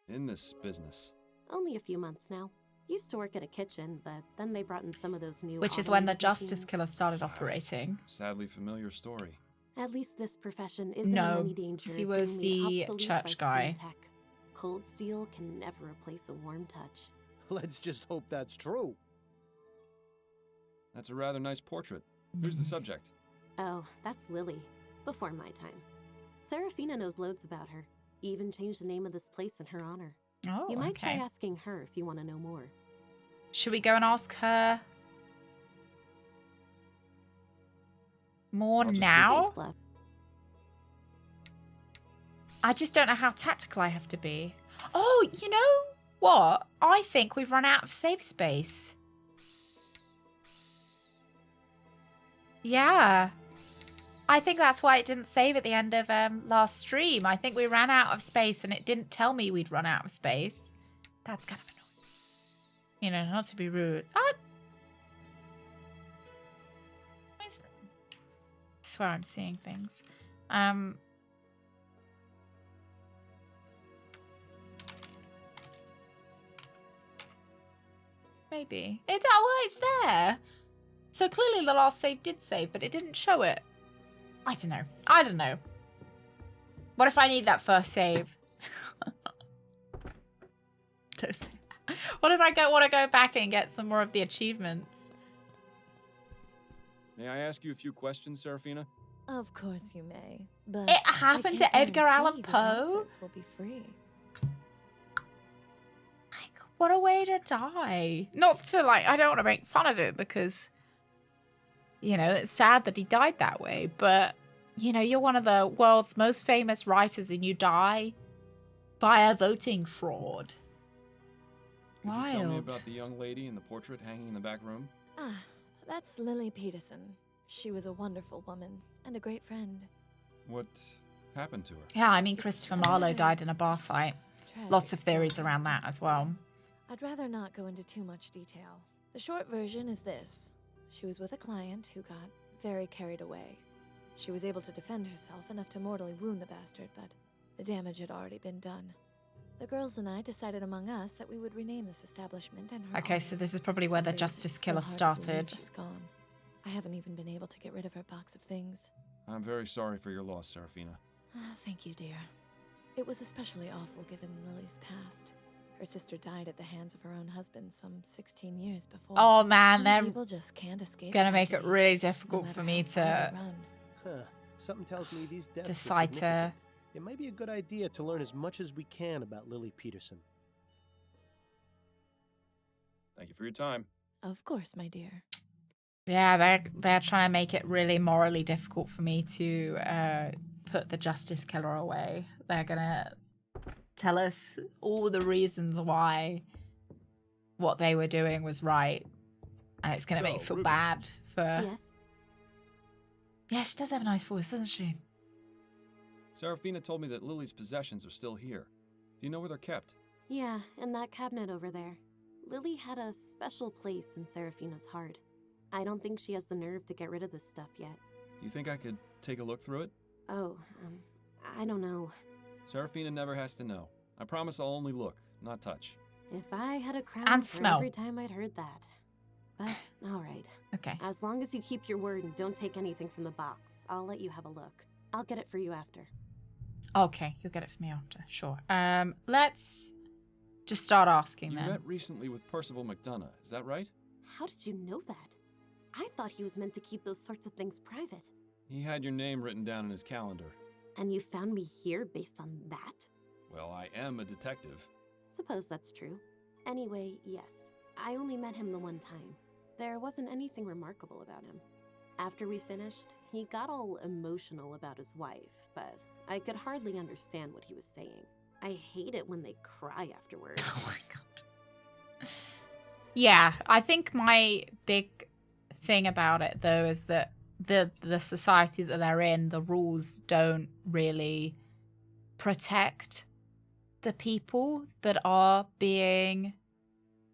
been in this business? Only a few months now. Used to work at a kitchen, but then they brought in some of those new Which is when the automated Justice machines. Killer started operating. Sadly familiar story. At least this profession isn't No, in any danger. he of was being made the obsolete church by steel guy. Tech. Cold steel can never replace a warm touch. Let's just hope that's true. That's a rather nice portrait. Who's the subject? Oh, that's Lily. Before my time. Serafina knows loads about her. Even changed the name of this place in her honor. Oh, You might okay. try asking her if you want to know more. Should we go and ask her more I'll just now? Thanks, love. I just don't know how tactical I have to be. Oh, you know what? I think we've run out of save space. Yeah. I think that's why it didn't save at the end of last stream. I think we ran out of space and it didn't tell me we'd run out of space. That's kind of annoying. You know, not to be rude. I swear I'm seeing things. Maybe. It's there. So clearly the last save did save, but it didn't show it. I don't know. What if I need that first save? Don't say that. What if I want to go back and get some more of the achievements? May I ask you a few questions, Serafina? Of course you may, but It I happened can't to Edgar Allan guarantee the Poe? answers will be free. Like, what a way to die. Not to, like, I don't want to make fun of it because, you know, it's sad that he died that way, but, you know, you're one of the world's most famous writers and you die via voting fraud. Could you tell me Wild. about the young lady in the portrait hanging in the back room? Ah, that's Lily Peterson. She was a wonderful woman and a great friend. What happened to her? Yeah, I mean, Christopher Marlowe rather died in a bar fight. Lots of Tragic theories story, around that Mr. as well. I'd rather not go into too much detail. The short version is this. She was with a client who got very carried away. She was able to defend herself enough to mortally wound the bastard, but the damage had already been done. The girls and I decided among us that we would rename this establishment in her Okay, so honor. this is probably where the Someday Justice it's Killer so hard to believe started. She's gone. I haven't even been able to get rid of her box of things. I'm very sorry for your loss, Serafina. Thank you, dear. It was especially awful given Lily's past. Her sister died at the hands of her own husband some 16 years before. Oh man, Some they're people just can't escape gonna make it tragedy, really no difficult matter for me how far they to run. Huh. Something tells me these deaths are decide to. significant. It might be a good idea to learn as much as we can about Lily Peterson. Thank you for your time. Of course, my dear. Yeah, they're trying to make it really morally difficult for me to put the justice killer away. They're gonna tell us all the reasons why what they were doing was right, and it's gonna make me So, feel Ruby. bad for. Yes? Yeah, she does have a nice voice, doesn't she? Serafina told me that Lily's possessions are still here. Do you know where they're kept? Yeah, in that cabinet over there. Lily had a special place in Serafina's heart. I don't think she has the nerve to get rid of this stuff yet. Do you think I could take a look through it? Oh, I don't know. Serafina never has to know. I promise I'll only look, not touch. If I had a crown And for smell. every time I'd heard that. But, alright. Okay. As long as you keep your word and don't take anything from the box, I'll let you have a look. I'll get it for you after. Okay, you'll get it for me after. Sure. Let's just start asking You then. met recently with Percival McDonough, is that right? How did you know that? I thought he was meant to keep those sorts of things private. He had your name written down in his calendar. And you found me here based on that? Well, I am a detective. Suppose that's true. Anyway, yes. I only met him the one time. There wasn't anything remarkable about him. After we finished, he got all emotional about his wife, but I could hardly understand what he was saying. I hate it when they cry afterwards. Oh my god. Yeah, I think my big thing about it though is that the society that they're in, the rules don't really protect the people that are being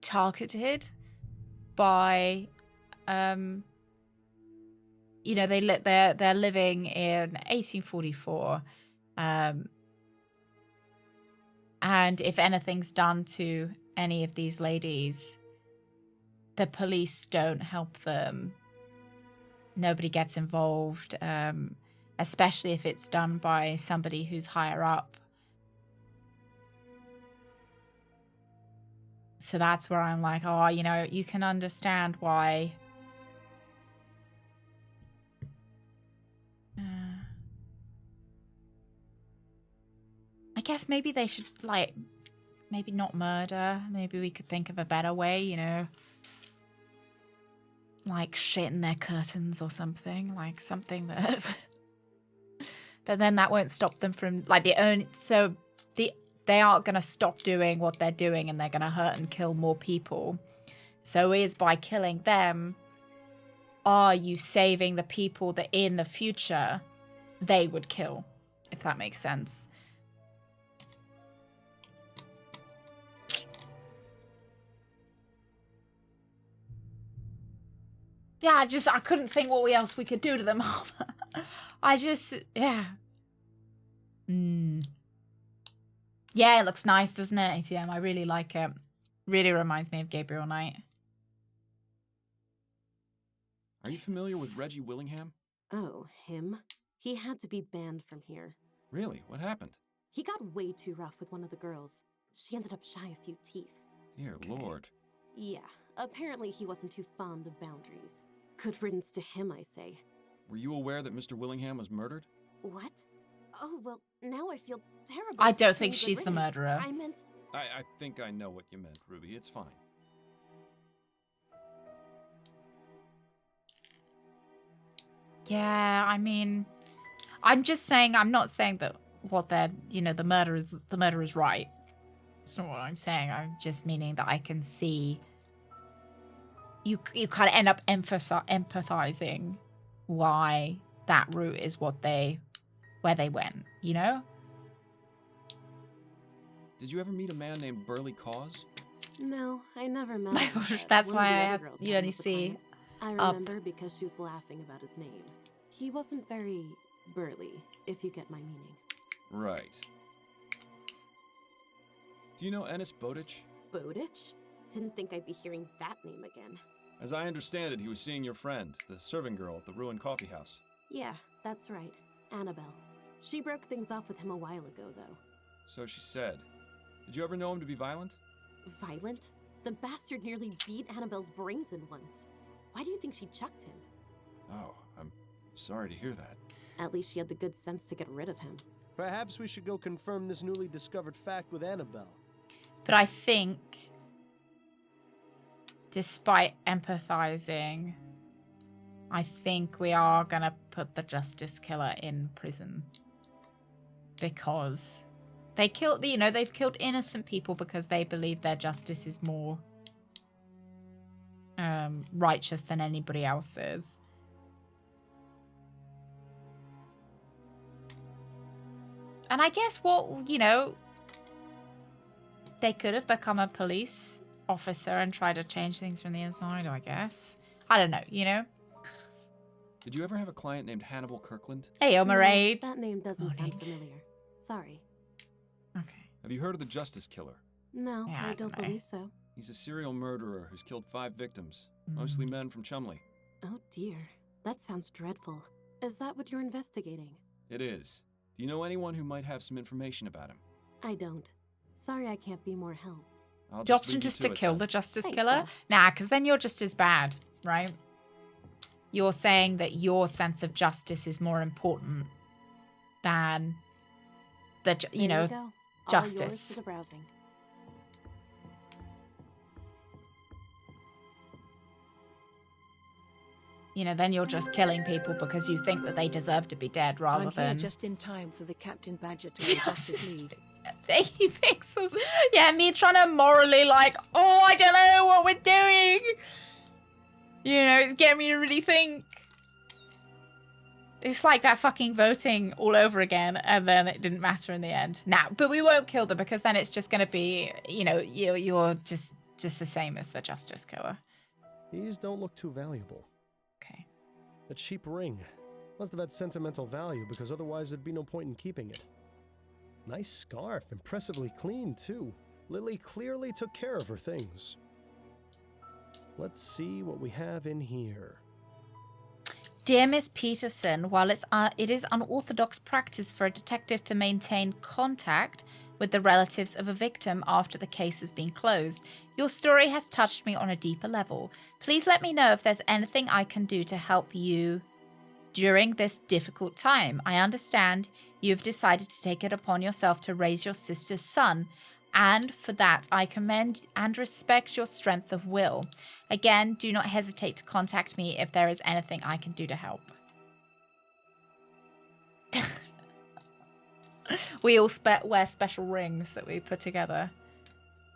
targeted by you know, they're living in 1844, and if anything's done to any of these ladies, the police don't help them. Nobody gets involved, especially if it's done by somebody who's higher up. So that's where I'm like, oh, you know, you can understand why. I guess maybe they should, like, maybe not murder. Maybe we could think of a better way, you know. Like shit in their curtains or something. Like something that... But then that won't stop them from, like, they aren't going to stop doing what they're doing and they're going to hurt and kill more people. So is by killing them, are you saving the people that in the future they would kill? If that makes sense. Yeah, I couldn't think what else we could do to them. Yeah. Yeah, it looks nice, doesn't it, ATM? I really like it. Really reminds me of Gabriel Knight. Are you familiar with Reggie Willingham? Oh, him? He had to be banned from here. Really? What happened? He got way too rough with one of the girls. She ended up shy a few teeth. Dear Lord. Yeah, apparently he wasn't too fond of boundaries. Good riddance to him, I say. Were you aware that Mr. Willingham was murdered? What? Oh, well, now I feel terrible. I don't for think saying she's good the riddance. murderer. I meant... I think I know what you meant, Ruby. It's fine. Yeah, I mean, I'm just saying, I'm not saying that what they're, you know, the murder is right. That's not what I'm saying. I'm just meaning that I can see you kind of end up empathizing why that route is where they went, you know? Did you ever meet a man named Burley Cause? No, I never met My him, gosh, but that's one why of the I other have, girls you had him only as a see client. I remember because she was laughing about his name. He wasn't very burly, if you get my meaning. Right. Do you know Ennis Bowditch? Bowditch? Didn't think I'd be hearing that name again. As I understand it, he was seeing your friend, the serving girl at the ruined coffee house. Yeah, that's right. Annabelle. She broke things off with him a while ago, though. So she said. Did you ever know him to be violent? Violent? The bastard nearly beat Annabelle's brains in once. Why do you think she chucked him? Oh, I'm sorry to hear that. At least she had the good sense to get rid of him. Perhaps we should go confirm this newly discovered fact with Annabelle. But I think, despite empathizing, I think we are gonna put the Justice Killer in prison. Because they killed, they've killed innocent people because they believe their justice is more righteous than anybody else's. And I guess they could have become a police officer and tried to change things from the inside, I guess. I don't know, Did you ever have a client named Hannibal Kirkland? Hey, Omerade. No, that name doesn't sound familiar. Sorry. Okay. Have you heard of the Justice Killer? No, Yeah, I I don't dunno. believe so. He's a serial murderer who's killed 5 victims, mostly men from Chumley. Oh dear. That sounds dreadful. Is that what you're investigating? It is. Do you know anyone who might have some information about him? I don't. Sorry I can't be more help. I'll Do you just option leave you just to it kill then. the Justice Thanks, Killer? Ash. Nah, because then you're just as bad, right? You're saying that your sense of justice is more important than the, There you go. All yours justice. for the browsing. Then you're just killing people because you think that they deserve to be dead rather I'm here than... just in time for the Captain Badgertail Justice League. He thinks of... Yeah, me trying to morally I don't know what we're doing. It's getting me to really think. It's like that fucking voting all over again, and then it didn't matter in the end. Nah, but we won't kill them because then it's just going to be, you're just the same as the Justice Killer. These don't look too valuable. Okay. That cheap ring must have had sentimental value because otherwise there'd be no point in keeping it. Nice scarf, impressively clean too. Lily clearly took care of her things. Let's see what we have in here. Dear Miss Peterson, while it is unorthodox practice for a detective to maintain contact with the relatives of a victim after the case has been closed, your story has touched me on a deeper level. Please let me know if there's anything I can do to help you during this difficult time. I understand you've decided to take it upon yourself to raise your sister's son, and for that I commend and respect your strength of will. Again, do not hesitate to contact me if there is anything I can do to help. We all wear special rings that we put together.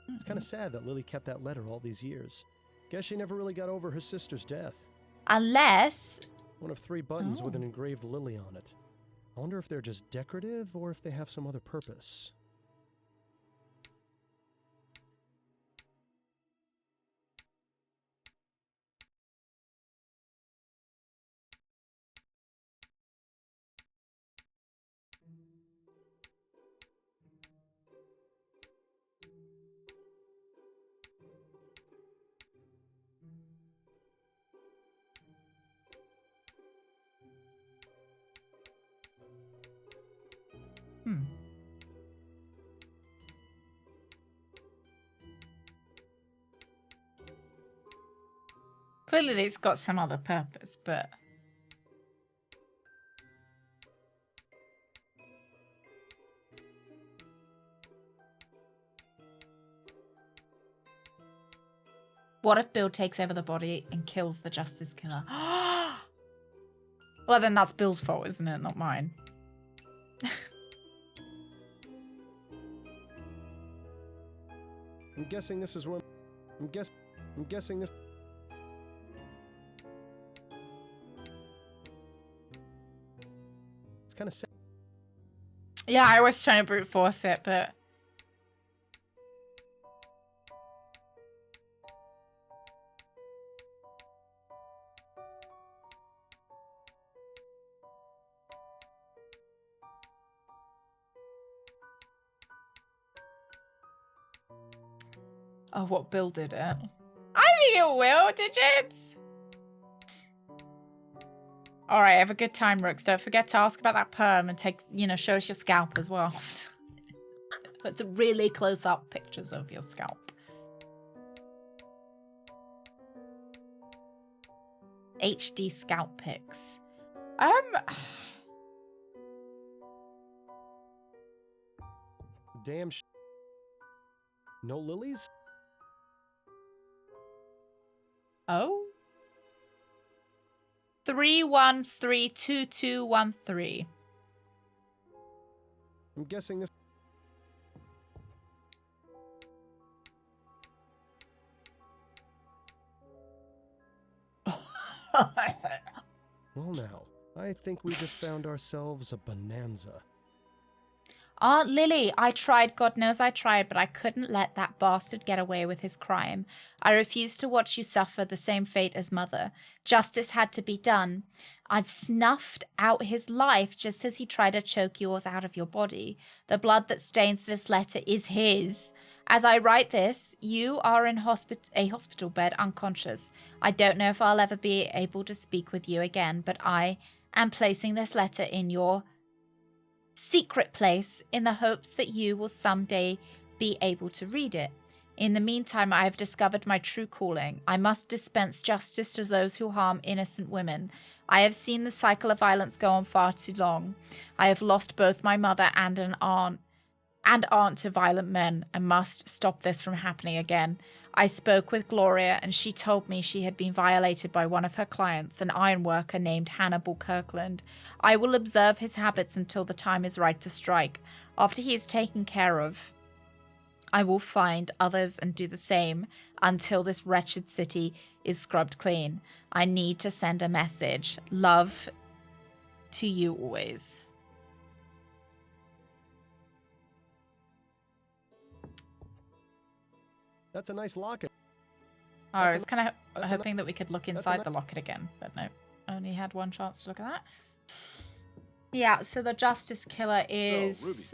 It's kind of sad that Lily kept that letter all these years. Guess she never really got over her sister's death. Unless... One of 3 buttons with an engraved lily on it. I wonder if they're just decorative or if they have some other purpose. Clearly it's got some other purpose, but... What if Bill takes over the body and kills the Justice Killer? Well, then that's Bill's fault, isn't it? Not mine. I'm guessing this is where... I'm guessing this... It's kind of sad. Yeah, I was trying to brute force it, but... Oh, what Bill did it? I think it will, digits. All right, have a good time, Rooks. Don't forget to ask about that perm and take, show us your scalp as well. Put some really close-up pictures of your scalp. HD scalp pics. Damn no lilies? Oh? 3132213. I'm guessing this. Well now, I think we just found ourselves a bonanza. Aunt Lily, I tried, God knows I tried, but I couldn't let that bastard get away with his crime. I refused to watch you suffer the same fate as Mother. Justice had to be done. I've snuffed out his life just as he tried to choke yours out of your body. The blood that stains this letter is his. As I write this, you are in a hospital bed unconscious. I don't know if I'll ever be able to speak with you again, but I am placing this letter in your secret place in the hopes that you will someday be able to read it. In the meantime, I have discovered my true calling. I must dispense justice to those who harm innocent women. I have seen the cycle of violence go on far too long. I have lost both my mother and an aunt to violent men and must stop this from happening again. I spoke with Gloria and she told me she had been violated by one of her clients, an ironworker named Hannibal Kirkland. I will observe his habits until the time is right to strike. After he is taken care of, I will find others and do the same until this wretched city is scrubbed clean. I need to send a message. Love to you always. That's a nice locket. Oh, I was kind of hoping that we could look inside the locket again, but no. Only had one chance to look at that. Yeah, so the Justice Killer is... So, Ruby.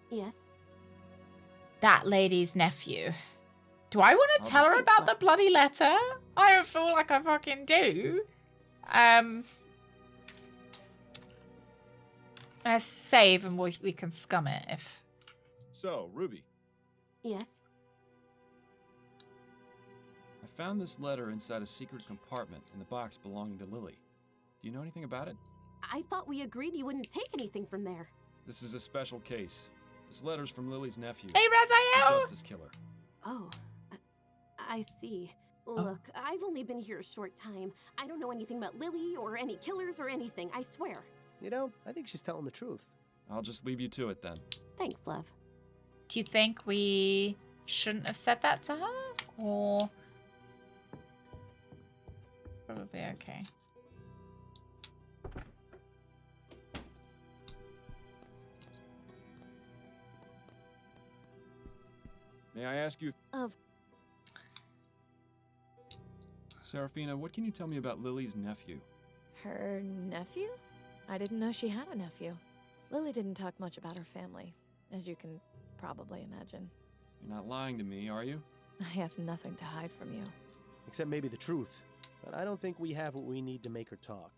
Yes? that lady's nephew. Do I want to tell her about the bloody letter? I don't feel like I fucking do. Let's save and we can scum it if... So, Ruby. Yes? I found this letter inside a secret compartment in the box belonging to Lily. Do you know anything about it? I thought we agreed you wouldn't take anything from there. This is a special case. This letter's from Lily's nephew. Hey, Raziel! The Justice Killer. Oh, I see. Look, I've only been here a short time. I don't know anything about Lily or any killers or anything, I swear. You know, I think she's telling the truth. I'll just leave you to it then. Thanks, love. Do you think we shouldn't have said that to her? Or... probably okay. May I ask you... Of... Serafina, what can you tell me about Lily's nephew? Her nephew? I didn't know she had a nephew. Lily didn't talk much about her family, as you can probably imagine. You're not lying to me, are you? I have nothing to hide from you. Except maybe the truth. But I don't think we have what we need to make her talk.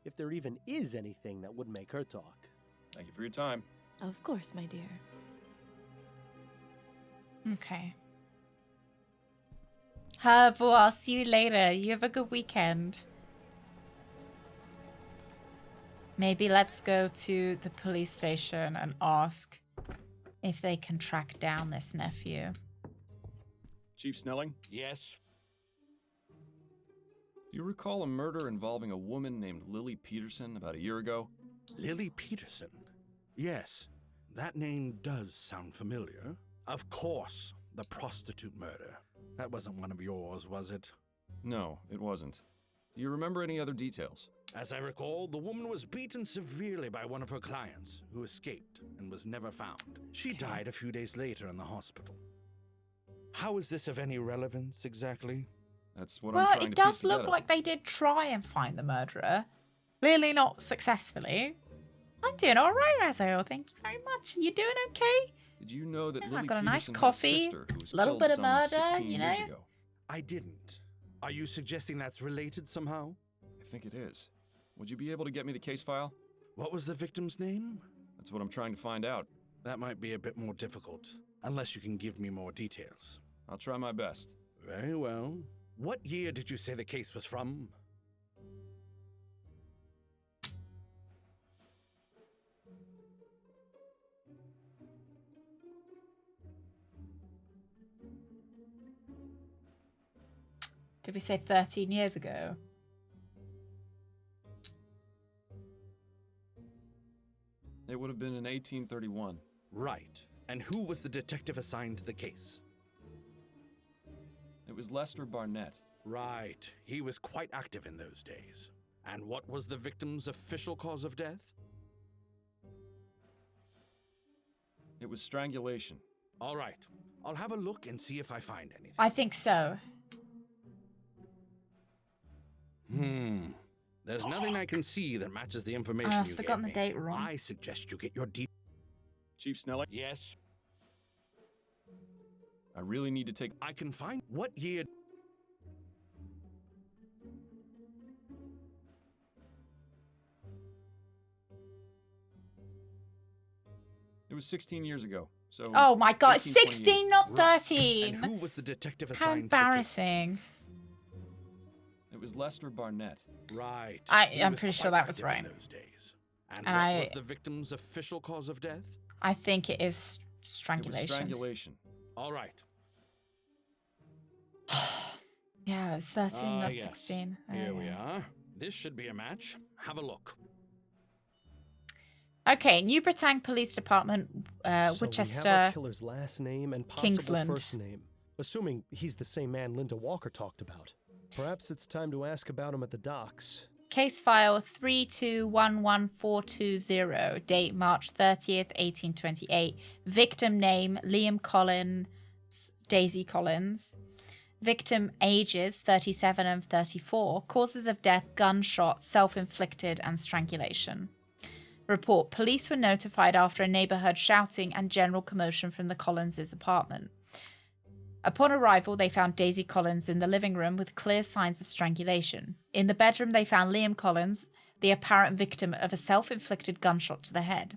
If there even is anything that would make her talk. Thank you for your time. Of course, my dear. Okay. Herbo, I'll see you later. You have a good weekend. Maybe let's go to the police station and ask if they can track down this nephew. Chief Snelling? Yes? Do you recall a murder involving a woman named Lily Peterson about a year ago? Lily Peterson? Yes, that name does sound familiar. Of course, the prostitute murder. That wasn't one of yours, was it? No, it wasn't. Do you remember any other details? As I recall, the woman was beaten severely by one of her clients, who escaped and was never found. She died a few days later in the hospital. How is this of any relevance, exactly? That's what I'm trying to piece Well, it does look together. like they did try and find the murderer. Clearly not successfully. I'm doing all right, Raziel. Thank you very much. You doing okay? Did you know that Yeah, Lily I got a nice Peterson had coffee, sister who was little killed bit of some murder, 16 you years know? ago? I didn't. Are you suggesting that's related somehow? I think it is. Would you be able to get me the case file? What was the victim's name? That's what I'm trying to find out. That might be a bit more difficult, unless you can give me more details. I'll try my best. Very well. What year did you say the case was from? Did we say 13 years ago? It would have been in 1831. Right. And who was the detective assigned to the case? It was Lester Barnett. Right. He was quite active in those days. And what was the victim's official cause of death? It was strangulation. All right. I'll have a look and see if I find anything. I think so. There's nothing I can see that matches the information you I've gave gotten me. the date wrong. I suggest you get your Chief Sneller? Yes. I really need to take... I can find... What year... It was 16 years ago. So Oh my god, 1828. 16, not Right. 13. And who was the detective How assigned embarrassing. It was Lester Barnett. to the case? Right. He I'm was pretty sure quite that was active right. in those days. And And what was the victim's official cause of death? I think it is It was strangulation. strangulation. All right. Yeah, it's 13, not yes. 16. Here we Yeah. are. This should be a match. Have a look. Okay, New Britannia Police Department, So we have our Winchester. killer's last name and possible Kingsland. first name, assuming he's the same man Linda Walker talked about. Perhaps it's time to ask about him at the docks. Case file 3211420, date March 30th, 1828. Victim name Liam Collins, Daisy Collins. Victim ages 37 and 34. Causes of death gunshot, self-inflicted, and strangulation. Report: police were notified after a neighbor heard shouting and general commotion from the Collins' apartment. Upon arrival, they found Daisy Collins in the living room with clear signs of strangulation. In the bedroom, they found Liam Collins, the apparent victim of a self-inflicted gunshot to the head.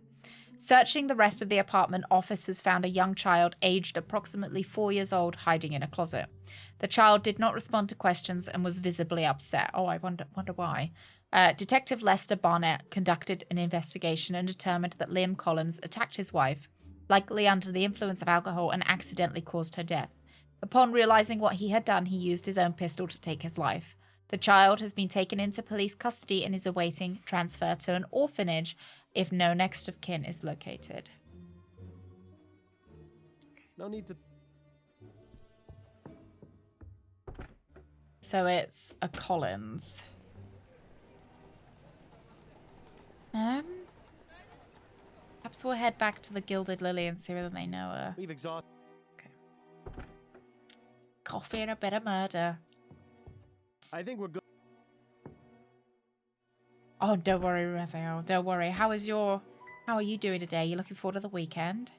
Searching the rest of the apartment, officers found a young child aged approximately 4 years old hiding in a closet. The child did not respond to questions and was visibly upset. Oh, I wonder why. Detective Lester Barnett conducted an investigation and determined that Liam Collins attacked his wife, likely under the influence of alcohol, and accidentally caused her death. Upon realizing what he had done, he used his own pistol to take his life. The child has been taken into police custody and is awaiting transfer to an orphanage if no next of kin is located. No need to... So it's a Collins. Perhaps we'll head back to the Gilded Lily and see whether they know her. We've exhausted... Coffee and a bit of murder. I think we're good. Oh, don't worry, Raziel. Don't worry. How are you doing today? You looking forward to the weekend?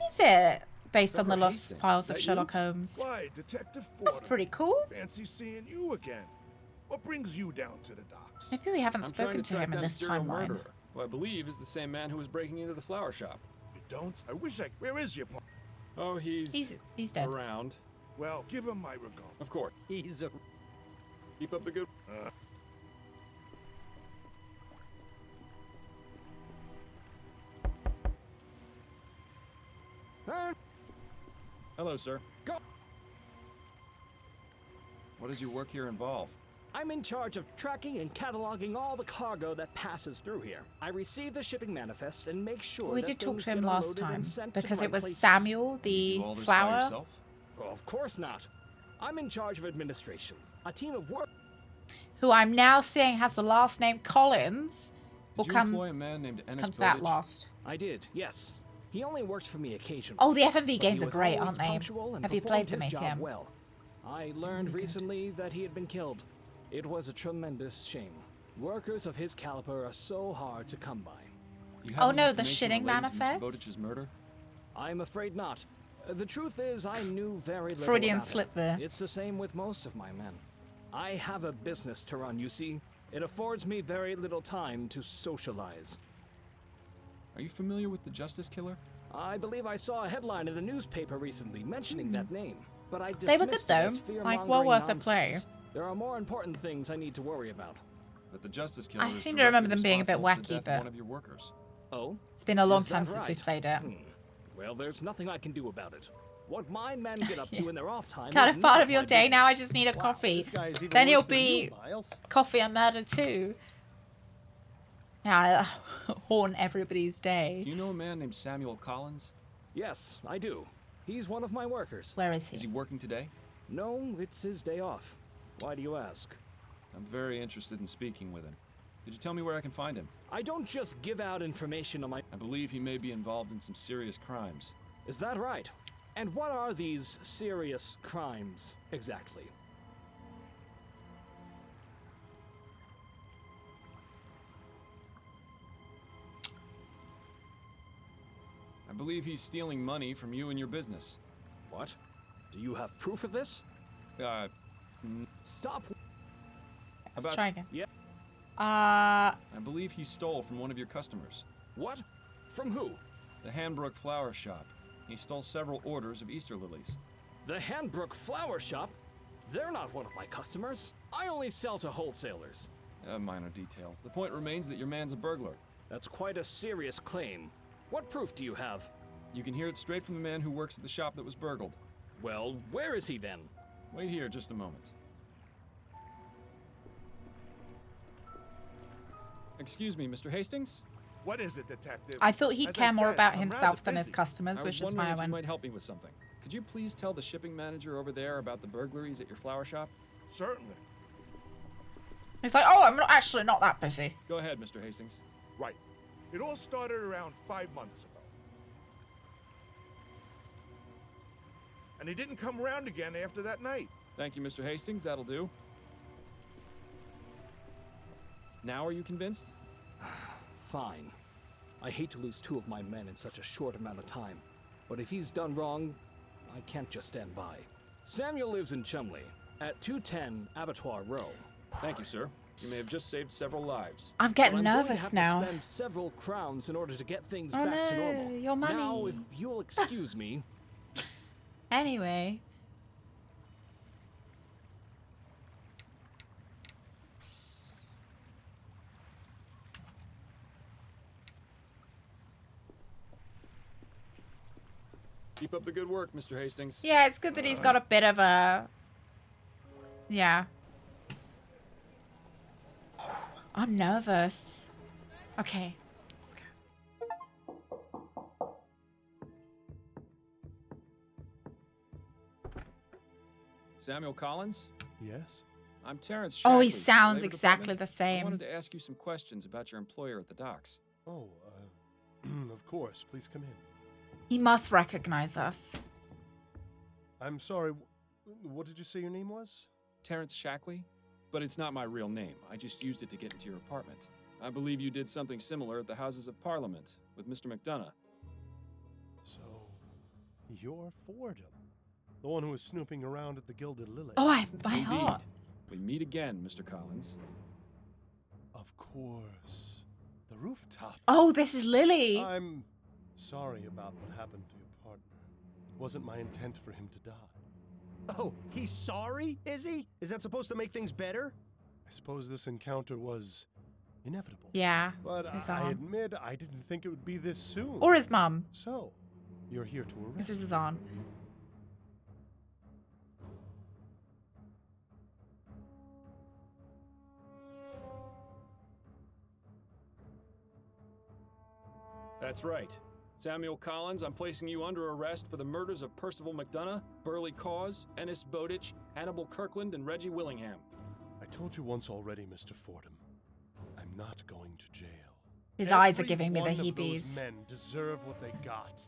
Is it based on the Trevor lost Hastings, files is of that Sherlock you? Holmes? Why, Detective Fordham. That's pretty cool. Fancy seeing you again. What brings you down to the docks? Maybe we haven't I'm trying spoken to to track him in down a this serial timeline. murderer, who I believe is the same man who was breaking into the flower shop. You don't? I wish I... Where is your... Oh, he's dead. around. Well, give him my regard. Of course. He's a... Keep up the good... Hello, sir. Go. What does your work here involve? I'm in charge of tracking and cataloging all the cargo that passes through here. I receive the shipping manifest and make sure We that did talk things to him get last unloaded and time sent to because the it right was places. Samuel, the You do all this by flower. yourself? Well, of course not. I'm in charge of administration. A team of work. Who I'm now seeing has the last name Collins. Will Did you come employ a man named Ennis to that Bowditch? last. I did, yes. He only worked for me occasionally. Oh, the FMV but he games are was great, always aren't they? punctual and Have you played performed them, his ATM? job well. I learned recently that he had been killed. It was a tremendous shame. Workers of his caliber are so hard to come by. Do you have Oh any no, the information shitting related to Mr. manifest? Bowditch's murder? I'm afraid not. The truth is, I knew very little Freudian about slip it. there. It's the same with most of my men. I have a business to run, you see. It affords me very little time to socialize. Are you familiar with the Justice Killer? I believe I saw a headline in the newspaper recently mentioning that name, but I They were dismissed good it though, as like well fear-mongering worth a play. nonsense. There are more important things I need to worry about. But the Justice Killer I is seem to remember directly them being a bit responsible for the wacky, death of but one of your workers. Oh? it's been a long Is that time since we've right? played it. Well, there's nothing I can do about it. What my men get up to in their off time Kind is of part none of your my day. Now I business. just need a coffee. This guy is even Then he'll worse than you, be Miles. coffee and murder too. Yeah, haunt everybody's day. Do you know a man named Samuel Collins? Yes, I do. He's one of my workers. Where is he? Is he working today? No, it's his day off. Why do you ask? I'm very interested in speaking with him. Could you tell me where I can find him? I don't just give out information on my... I believe he may be involved in some serious crimes. Is that right? And what are these serious crimes, exactly? I believe he's stealing money from you and your business. What? Do you have proof of this? Stop. Let's try again. Yeah. I believe he stole from one of your customers. What? From who? The Hanbrook Flower Shop. He stole several orders of Easter lilies. The Hanbrook Flower Shop? They're not one of my customers. I only sell to wholesalers. A minor detail. The point remains that your man's a burglar. That's quite a serious claim. What proof do you have? You can hear it straight from the man who works at the shop that was burgled. Well, where is he then? Wait here just a moment. Excuse me, Mr. Hastings? What is it, Detective? I thought he'd As I care more said, about I'm rather himself than his busy. customers, I which was is wondering why I if you went. might help me with something. Could you please tell the shipping manager over there about the burglaries at your flower shop? Certainly. He's like, oh, I'm not actually not that busy. Go ahead, Mr. Hastings. Right. It all started around 5 months ago. And he didn't come around again after that night. Thank you, Mr. Hastings. That'll do. Now are you convinced? Fine. I hate to lose 2 of my men in such a short amount of time. But if he's done wrong, I can't just stand by. Samuel lives in Chumley, at 210 Abattoir Row. Thank you, sir. You may have just saved several lives. I'm But getting I'm going to nervous have now. to spend several crowns in order to get things Oh back to no, normal. your money. Now, if you'll excuse me, Anyway. Keep up the good work, Mr. Hastings. Yeah, it's good that he's got a bit of a... Yeah. I'm nervous. Okay. Let's go. Samuel Collins? Yes? I'm Terrence Oh, he Shackley, sounds Labor exactly Department. the same. I wanted to ask you some questions about your employer at the docks. Oh, of course. Please come in. He must recognize us. I'm sorry. What did you say your name was? Terrence Shackley? But it's not my real name. I just used it to get into your apartment. I believe you did something similar at the Houses of Parliament with Mr. McDonough. So, you're Fordham. The one who was snooping around at the Gilded Lily. Oh, I by Indeed. heart. We meet again, Mr. Collins. Of course. The rooftop. Oh, this is Lily. I'm sorry about what happened to your partner. It wasn't my intent for him to die. Oh, he's sorry, is he? Is that supposed to make things better? I suppose this encounter was inevitable. Yeah. But his I arm. admit I didn't think it would be this soon. Or his mum. So, you're here to arrest This is his me. aunt. That's right. Samuel Collins, I'm placing you under arrest for the murders of Percival McDonough, Burley Cause, Ennis Bowditch, Hannibal Kirkland, and Reggie Willingham. I told you once already, Mr. Fordham. I'm not going to jail. His eyes are Every giving me the one of heebies. those men deserve what they got.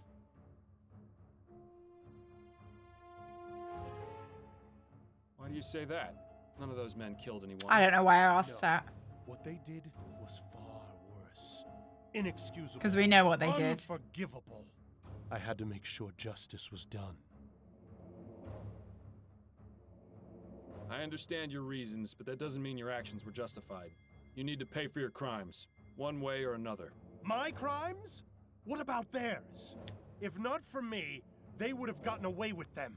Why do you say that? None of those men killed anyone. I don't know why I asked No. that. What they did was far worse. Inexcusable. Because we know what they did. Unforgivable. I had to make sure justice was done. I understand your reasons, but that doesn't mean your actions were justified. You need to pay for your crimes, one way or another. My crimes? What about theirs? If not for me, they would have gotten away with them.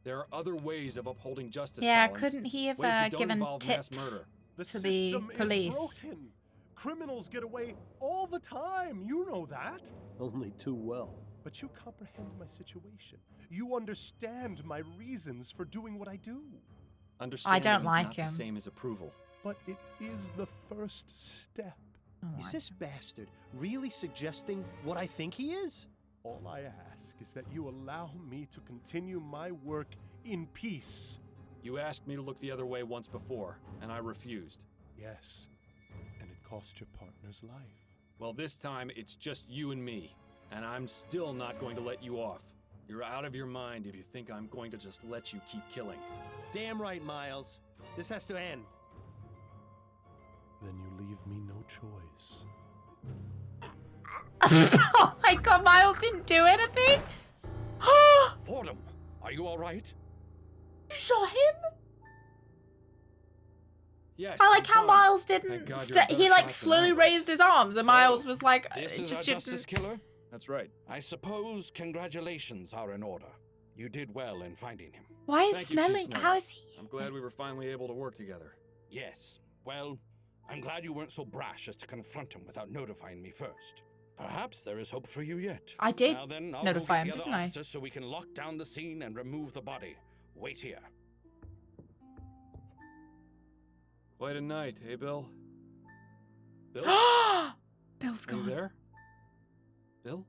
There are other ways of upholding justice, Yeah, Collins. couldn't he have Ways that don't given involve mass tips murder. The to the system police? is broken. Criminals get away all the time. You know that. Only too well. But you comprehend my situation. You understand my reasons for doing what I do. Understanding don't is like not him. the same as approval. But it is the first step. Is this bastard really suggesting what I think he is? All I ask is that you allow me to continue my work in peace. You asked me to look the other way once before, and I refused. Yes, and it cost your partner's life. Well, this time it's just you and me, and I'm still not going to let you off. You're out of your mind if you think I'm going to just let you keep killing. Damn right, Miles. This has to end. Then you leave me no choice. Oh my god, Miles didn't do anything? Fordham, are you all right? You shot him? Yes. I like I'm how fine. Miles Thank didn't. God you're a better He shot like than slowly I was. raised his arms, and Miles was like, This is just our didn't. justice killer? That's right. I suppose congratulations are in order. You did well in finding him. Why is Thank you, Chief Snelling? Snow. How is he? I'm glad we were finally able to work together. Yes. Well, I'm glad you weren't so brash as to confront him without notifying me first. Perhaps there is hope for you yet. I did Now then, I'll notify go him, get the didn't other I? officers so we can lock down the scene and remove the body. Wait here. Quite a night, hey, Bill? Bill? Bill's Are you gone. there? Bill?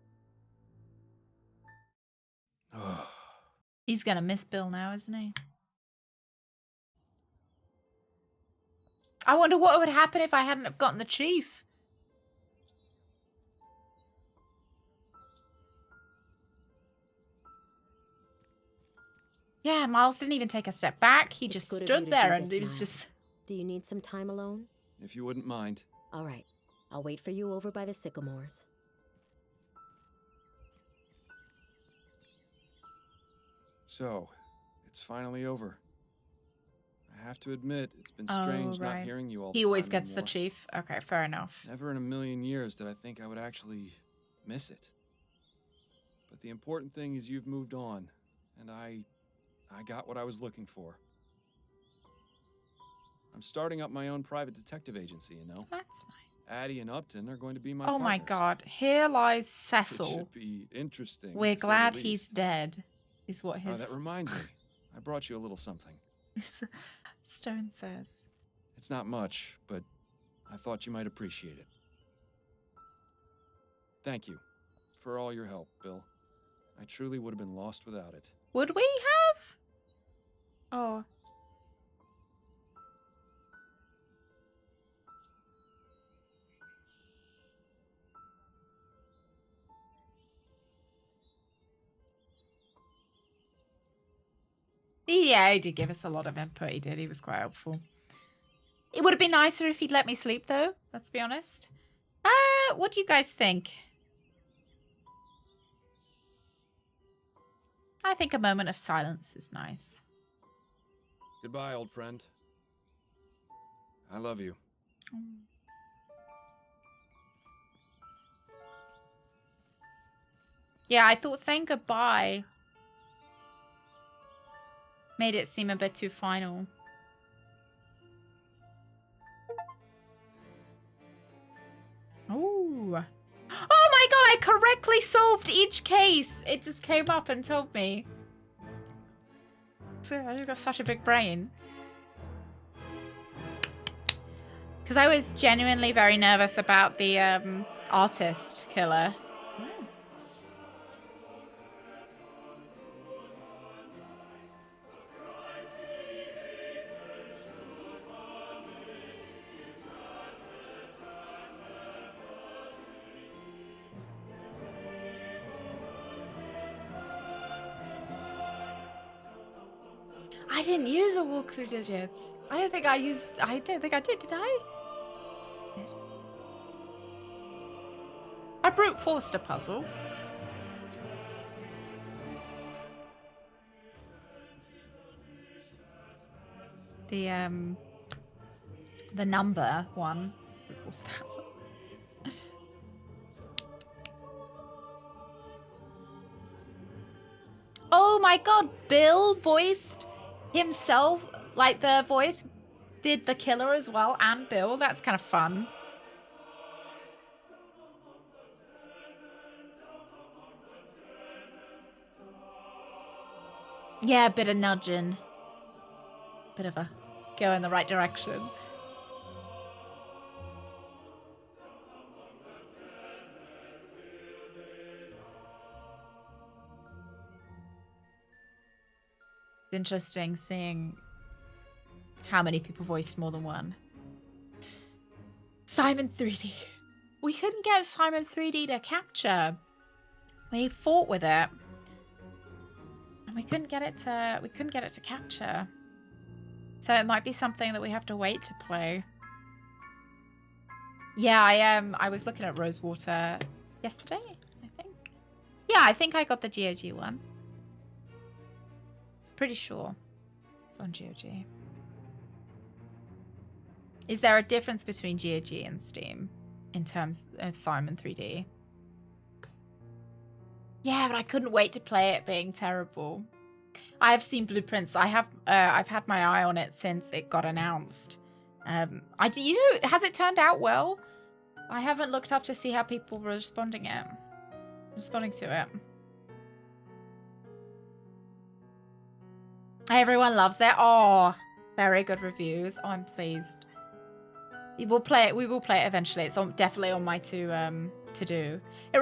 He's gonna miss Bill now, isn't he? I wonder what would happen if I hadn't have gotten the chief. Yeah, Miles didn't even take a step back. He just Good of you stood to there do and this, it was Miles. just... Do you need some time alone? If you wouldn't mind. All right. I'll wait for you over by the sycamores. So, it's finally over. I have to admit, it's been strange not hearing you all the He time always gets the anymore. chief. Okay, fair enough. Never in a million years did I think I would actually miss it. But the important thing is you've moved on, and I got what I was looking for. I'm starting up my own private detective agency, you know. That's nice. Addie and Upton are going to be my Oh my partners. god, here lies It Cecil. should be interesting. We're to say the glad least. he's dead, is what Oh, his that reminds me. I brought you a little something. stone says. It's not much, but I thought you might appreciate it. Thank you for all your help, Bill. I truly would have been lost without it. Would we have? Oh. Yeah, he did give us a lot of input. He did. He was quite helpful. It would have been nicer if he'd let me sleep, though. Let's be honest. What do you guys think? I think a moment of silence is nice. Goodbye, old friend. I love you. Yeah, I thought saying goodbye made it seem a bit too final. Oh. Oh my god, I correctly solved each case. It just came up and told me. So I just got such a big brain. Because I was genuinely very nervous about the artist killer. I didn't use a walkthrough digits. I don't think I did, did I? I brute forced a puzzle. the number one. What's that? Oh my god, Bill voiced himself, like the voice did the killer as well, and Bill. That's kind of fun. Yeah, a bit of nudging. Bit of a go in the right direction. It's interesting seeing how many people voiced more than one. Simon 3D. We couldn't get Simon 3D to capture. We fought with it. And we couldn't get it to capture. So it might be something that we have to wait to play. Yeah, I was looking at Rosewater yesterday, I think. Yeah, I think I got the GOG one. Pretty sure it's on GOG. Is there a difference between GOG and Steam in terms of Simon 3D? Yeah, but I couldn't wait to play it being terrible. I have seen blueprints. I've had my eye on it since it got announced. Has it turned out well? I haven't looked up to see how people were responding to it. Everyone loves it. Oh, very good reviews. Oh, I'm pleased. We will play it eventually. It's definitely on my to do. It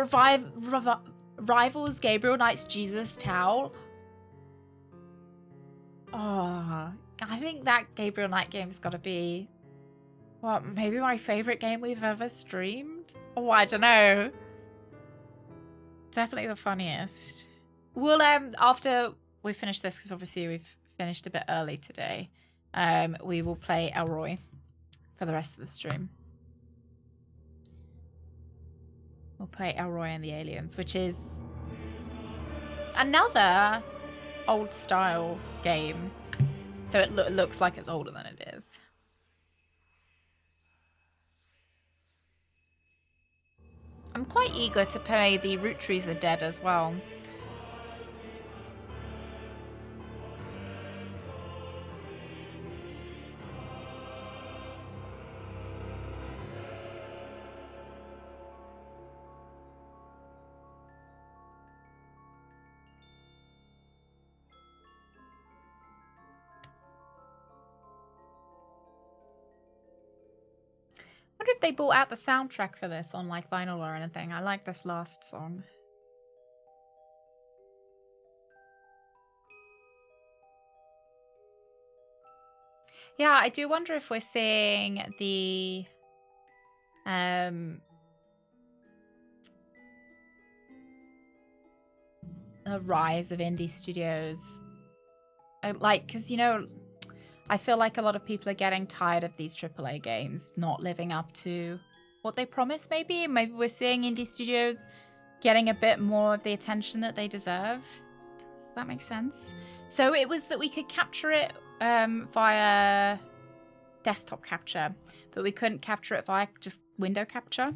rivals Gabriel Knight's Jesus Towel. Oh, I think that Gabriel Knight game's got to be, what, maybe my favorite game we've ever streamed? Oh, I don't know. Definitely the funniest. We'll after we finish this, because obviously we've finished a bit early today, we will play Elroy for the rest of the stream. We'll play Elroy and the Aliens, which is another old style game. So it looks like it's older than it is. I'm quite eager to play the Root Trees Are Dead as well. I wonder if they brought out the soundtrack for this on like vinyl or anything. I like this last song. Yeah, I do wonder if we're seeing the a rise of indie studios. Because, you know, I feel like a lot of people are getting tired of these AAA games not living up to what they promise, maybe. Maybe we're seeing indie studios getting a bit more of the attention that they deserve. Does that make sense? So it was that we could capture it via desktop capture, but we couldn't capture it via just window capture.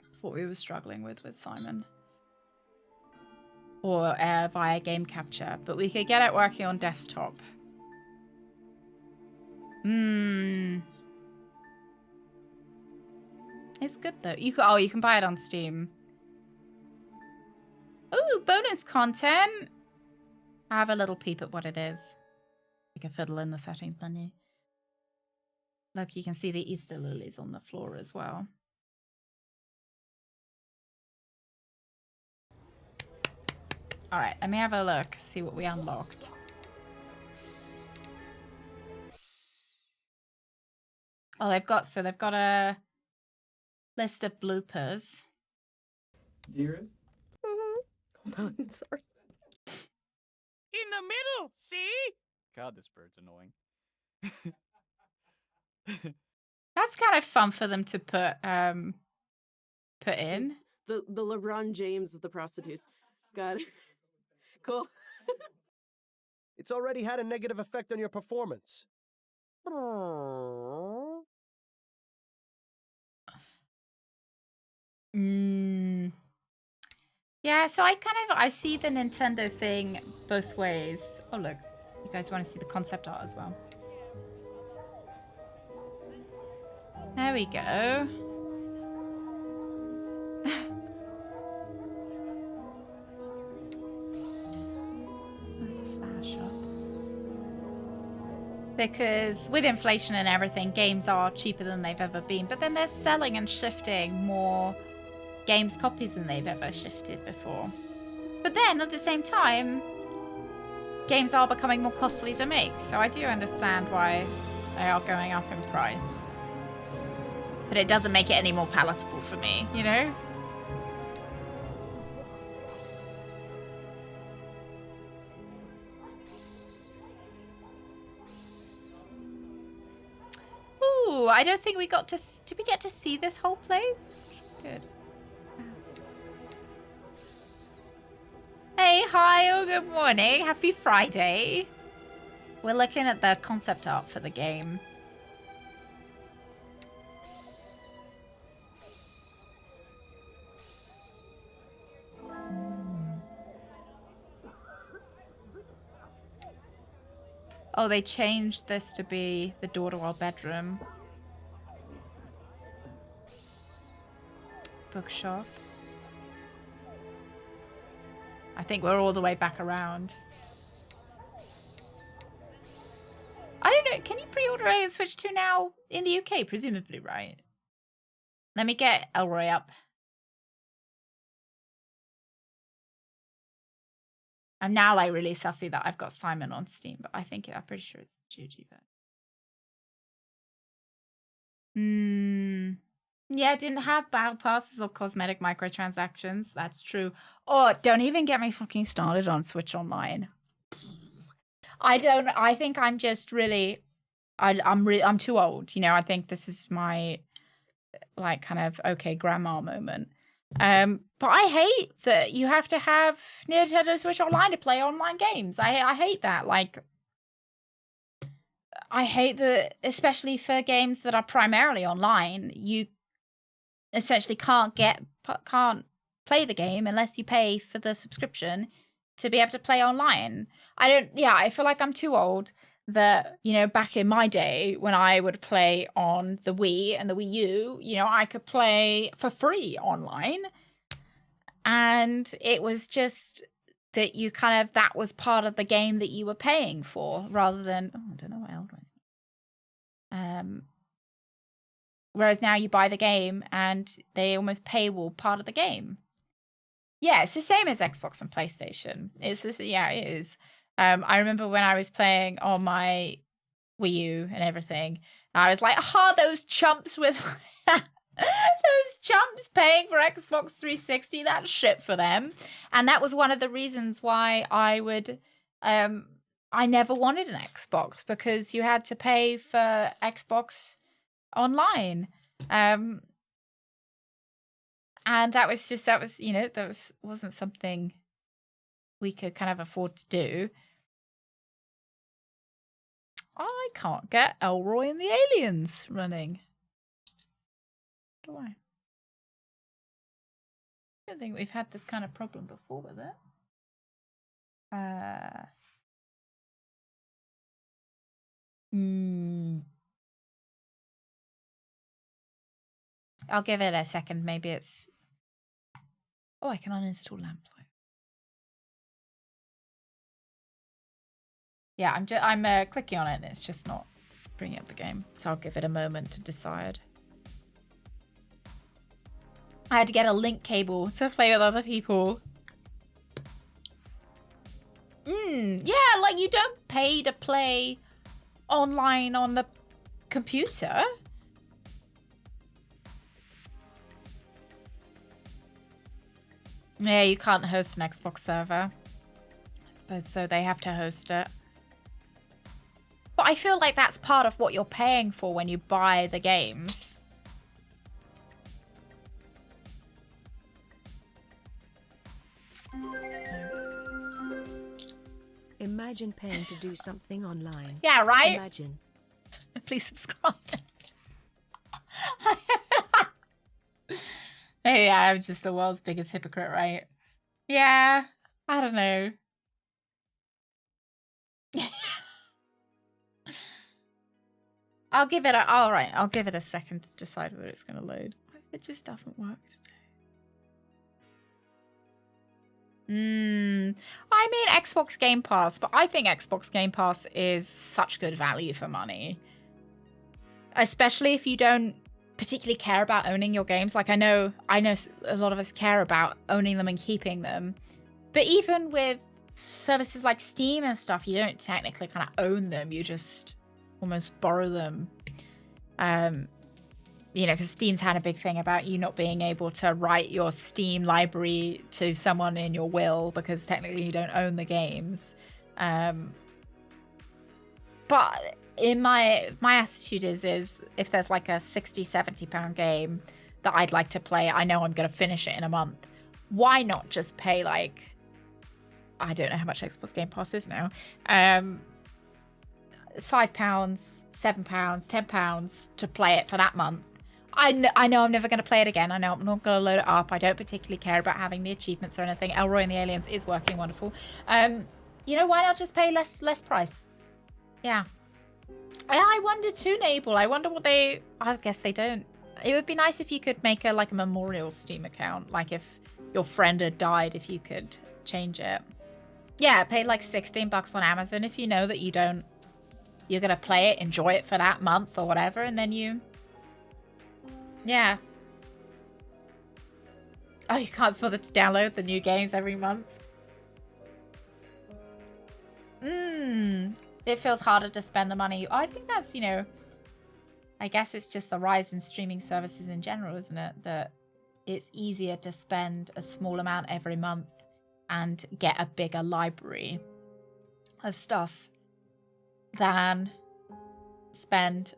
That's what we were struggling with Simon. Or via game capture, but we could get it working on desktop. It's good though. You can buy it on Steam. Ooh, bonus content. Have a little peep at what it is. You can fiddle in the settings menu. Look, you can see the Easter lilies on the floor as well. All right, let me have a look, see what we unlocked. Oh, they've got a list of bloopers. Dearest? Hold on, sorry. In the middle, see? God, this bird's annoying. That's kind of fun for them to put in. The LeBron James of the prostitutes. Got it. Cool. It's already had a negative effect on your performance. Yeah, so I see the Nintendo thing both ways. Oh look, you guys want to see the concept art as well. There we go. Let's flash up. Because with inflation and everything, games are cheaper than they've ever been. But then they're selling and shifting more games copies than they've ever shifted before. But then at the same time, games are becoming more costly to make. So I do understand why they are going up in price. But it doesn't make it any more palatable for me, you know? Ooh, I don't think we got to... Did we get to see this whole place? Good. Hey, hi, oh, good morning. Happy Friday. We're looking at the concept art for the game. Oh, they changed this to be the door to our bedroom. Bookshop. I think we're all the way back around. I don't know. Can you pre-order a Switch 2 now in the UK? Presumably, right? Let me get Elroy up. I'm now like really sussy that I've got Simon on Steam, but I'm pretty sure it's GG version. Yeah, it didn't have battle passes or cosmetic microtransactions. That's true. Oh, don't even get me fucking started on Switch Online. I think I'm just really I'm too old, you know. I think this is my like kind of okay grandma moment. But I hate that you have to have Nintendo Switch Online to play online games. I hate that. Like, I hate that, especially for games that are primarily online, you essentially can't play the game unless you pay for the subscription to be able to play online. I feel like I'm too old that, you know, back in my day when I would play on the Wii and the Wii U, you know, I could play for free online. And it was just that you that was part of the game that you were paying for rather than, I don't know what Elroy is. Whereas now you buy the game and they almost paywall part of the game. Yeah, it's the same as Xbox and PlayStation. It's just, yeah, it is. I remember when I was playing on my Wii U and everything, I was like, those chumps with those chumps paying for Xbox 360, that's shit for them. And that was one of the reasons why I never wanted an Xbox, because you had to pay for Xbox online. And wasn't something we could kind of afford to do. I can't get Elroy and the aliens running. Do I? I don't think we've had this kind of problem before with it. I'll give it a second. Maybe it's... Oh, I can uninstall Lamplight. Yeah, I'm clicking on it and it's just not bringing up the game. So I'll give it a moment to decide. I had to get a link cable to play with other people. Yeah, like you don't pay to play online on the computer. Yeah, you can't host an Xbox server. I suppose so, they have to host it. But I feel like that's part of what you're paying for when you buy the games. Imagine paying to do something online. Yeah, right? Imagine. Please subscribe. Maybe I'm just the world's biggest hypocrite, right? Yeah, I don't know. I'll give it a second to decide whether it's going to load. It just doesn't work today. I mean Xbox Game Pass, but I think Xbox Game Pass is such good value for money. Especially if you don't particularly care about owning your games. Like I know a lot of us care about owning them and keeping them. But even with services like Steam and stuff, you don't technically kind of own them. You just almost borrow them. You know, because Steam's had a big thing about you not being able to write your Steam library to someone in your will because technically you don't own the games. But in my attitude is if there's like a 60, 70 pound game that I'd like to play, I know I'm going to finish it in a month. Why not just pay like, I don't know how much Xbox Game Pass is now. £5, £7, £10 to play it for that month. I know I'm never going to play it again. I know I'm not going to load it up. I don't particularly care about having the achievements or anything. Elroy and the Aliens is working wonderful. You know, why not just pay less price? Yeah. I wonder too, Nable. I wonder what they... I guess they don't. It would be nice if you could make a memorial Steam account. Like if your friend had died, if you could change it. Yeah, pay like $16 on Amazon if you know that you're going to play it, enjoy it for that month or whatever, and then you... Yeah. Oh, you can't bother to download the new games every month? It feels harder to spend the money. I think that's, you know... I guess it's just the rise in streaming services in general, isn't it? That it's easier to spend a small amount every month and get a bigger library of stuff than spend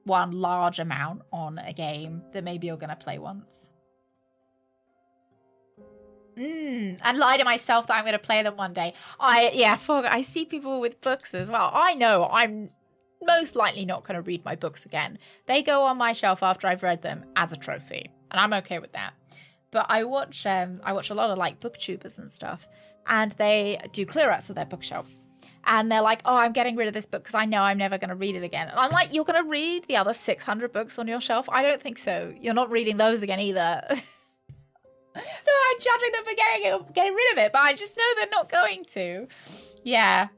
one large amount on a game that maybe you're going to play once. And lie to myself that I'm going to play them one day. I see people with books as well. I know I'm most likely not going to read my books again. They go on my shelf after I've read them as a trophy, and I'm okay with that. But I watch a lot of like booktubers and stuff, and they do clear outs of their bookshelves. And they're like, oh, I'm getting rid of this book because I know I'm never going to read it again. And I'm like, you're going to read the other 600 books on your shelf? I don't think so. You're not reading those again either. No, I'm judging them for getting rid of it, but I just know they're not going to. Yeah.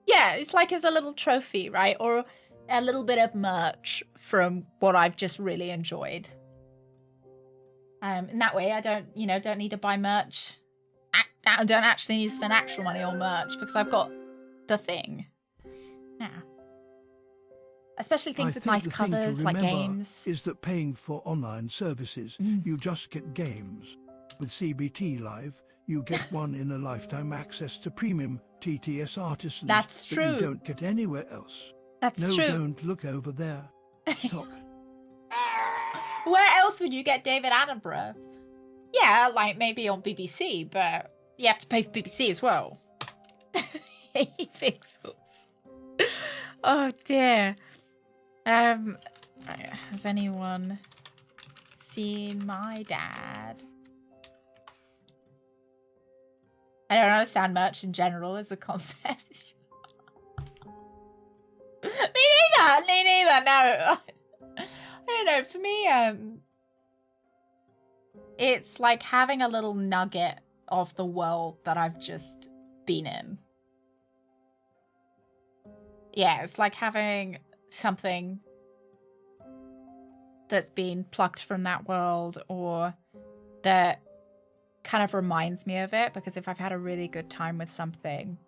Yeah, it's like as a little trophy, right? Or a little bit of merch from what I've just really enjoyed. In that way, I don't need to buy merch. I don't actually need to spend actual money on merch because I've got the thing. Yeah. Especially things with nice covers like games. Is that paying for online services, you just get games. With CBT Live, you get one in a lifetime access to premium TTS artisans. That's true. That you don't get anywhere else. That's no, true. Don't look over there. Stop. Where else would you get David Attenborough? Yeah, like maybe on BBC, but you have to pay for BBC as well. Pixels. Oh dear. Has anyone seen my dad? I don't understand merch in general as a concept. Me neither, no. I don't know, for me, it's like having a little nugget of the world that I've just been in. Yeah, it's like having something that's been plucked from that world or that kind of reminds me of it, because if I've had a really good time with something,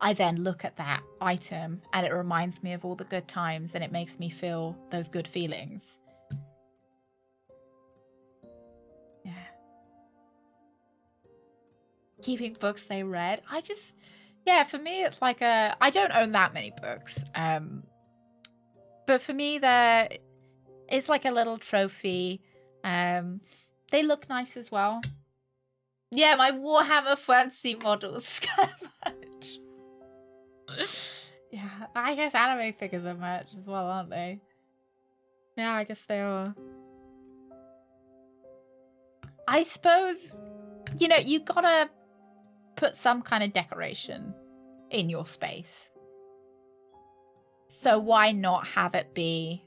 I then look at that item and it reminds me of all the good times and it makes me feel those good feelings. Yeah. Keeping books they read. For me, it's like I don't own that many books. But for me, it's like a little trophy. They look nice as well. Yeah, my Warhammer fantasy models kind of much. Yeah, I guess anime figures are merch as well, aren't they? Yeah, I guess they are. I suppose, you know, you gotta put some kind of decoration in your space. So why not have it be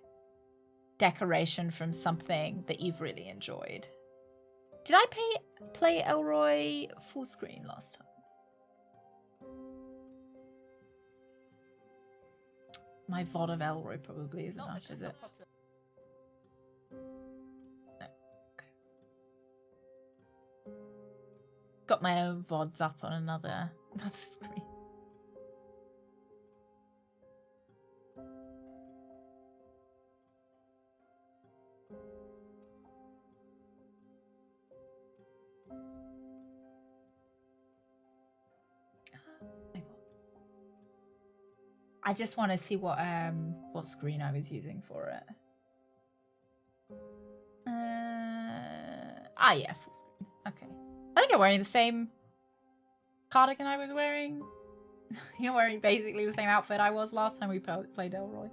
decoration from something that you've really enjoyed? Did I play Elroy full screen last time? My VOD of Elroy probably isn't up, is it? No. Okay. Got my own VODs up on another screen. I just want to see what screen I was using for it. Yeah, full screen. Okay. I think I'm wearing the same cardigan I was wearing. You're wearing basically the same outfit I was last time we played Elroy.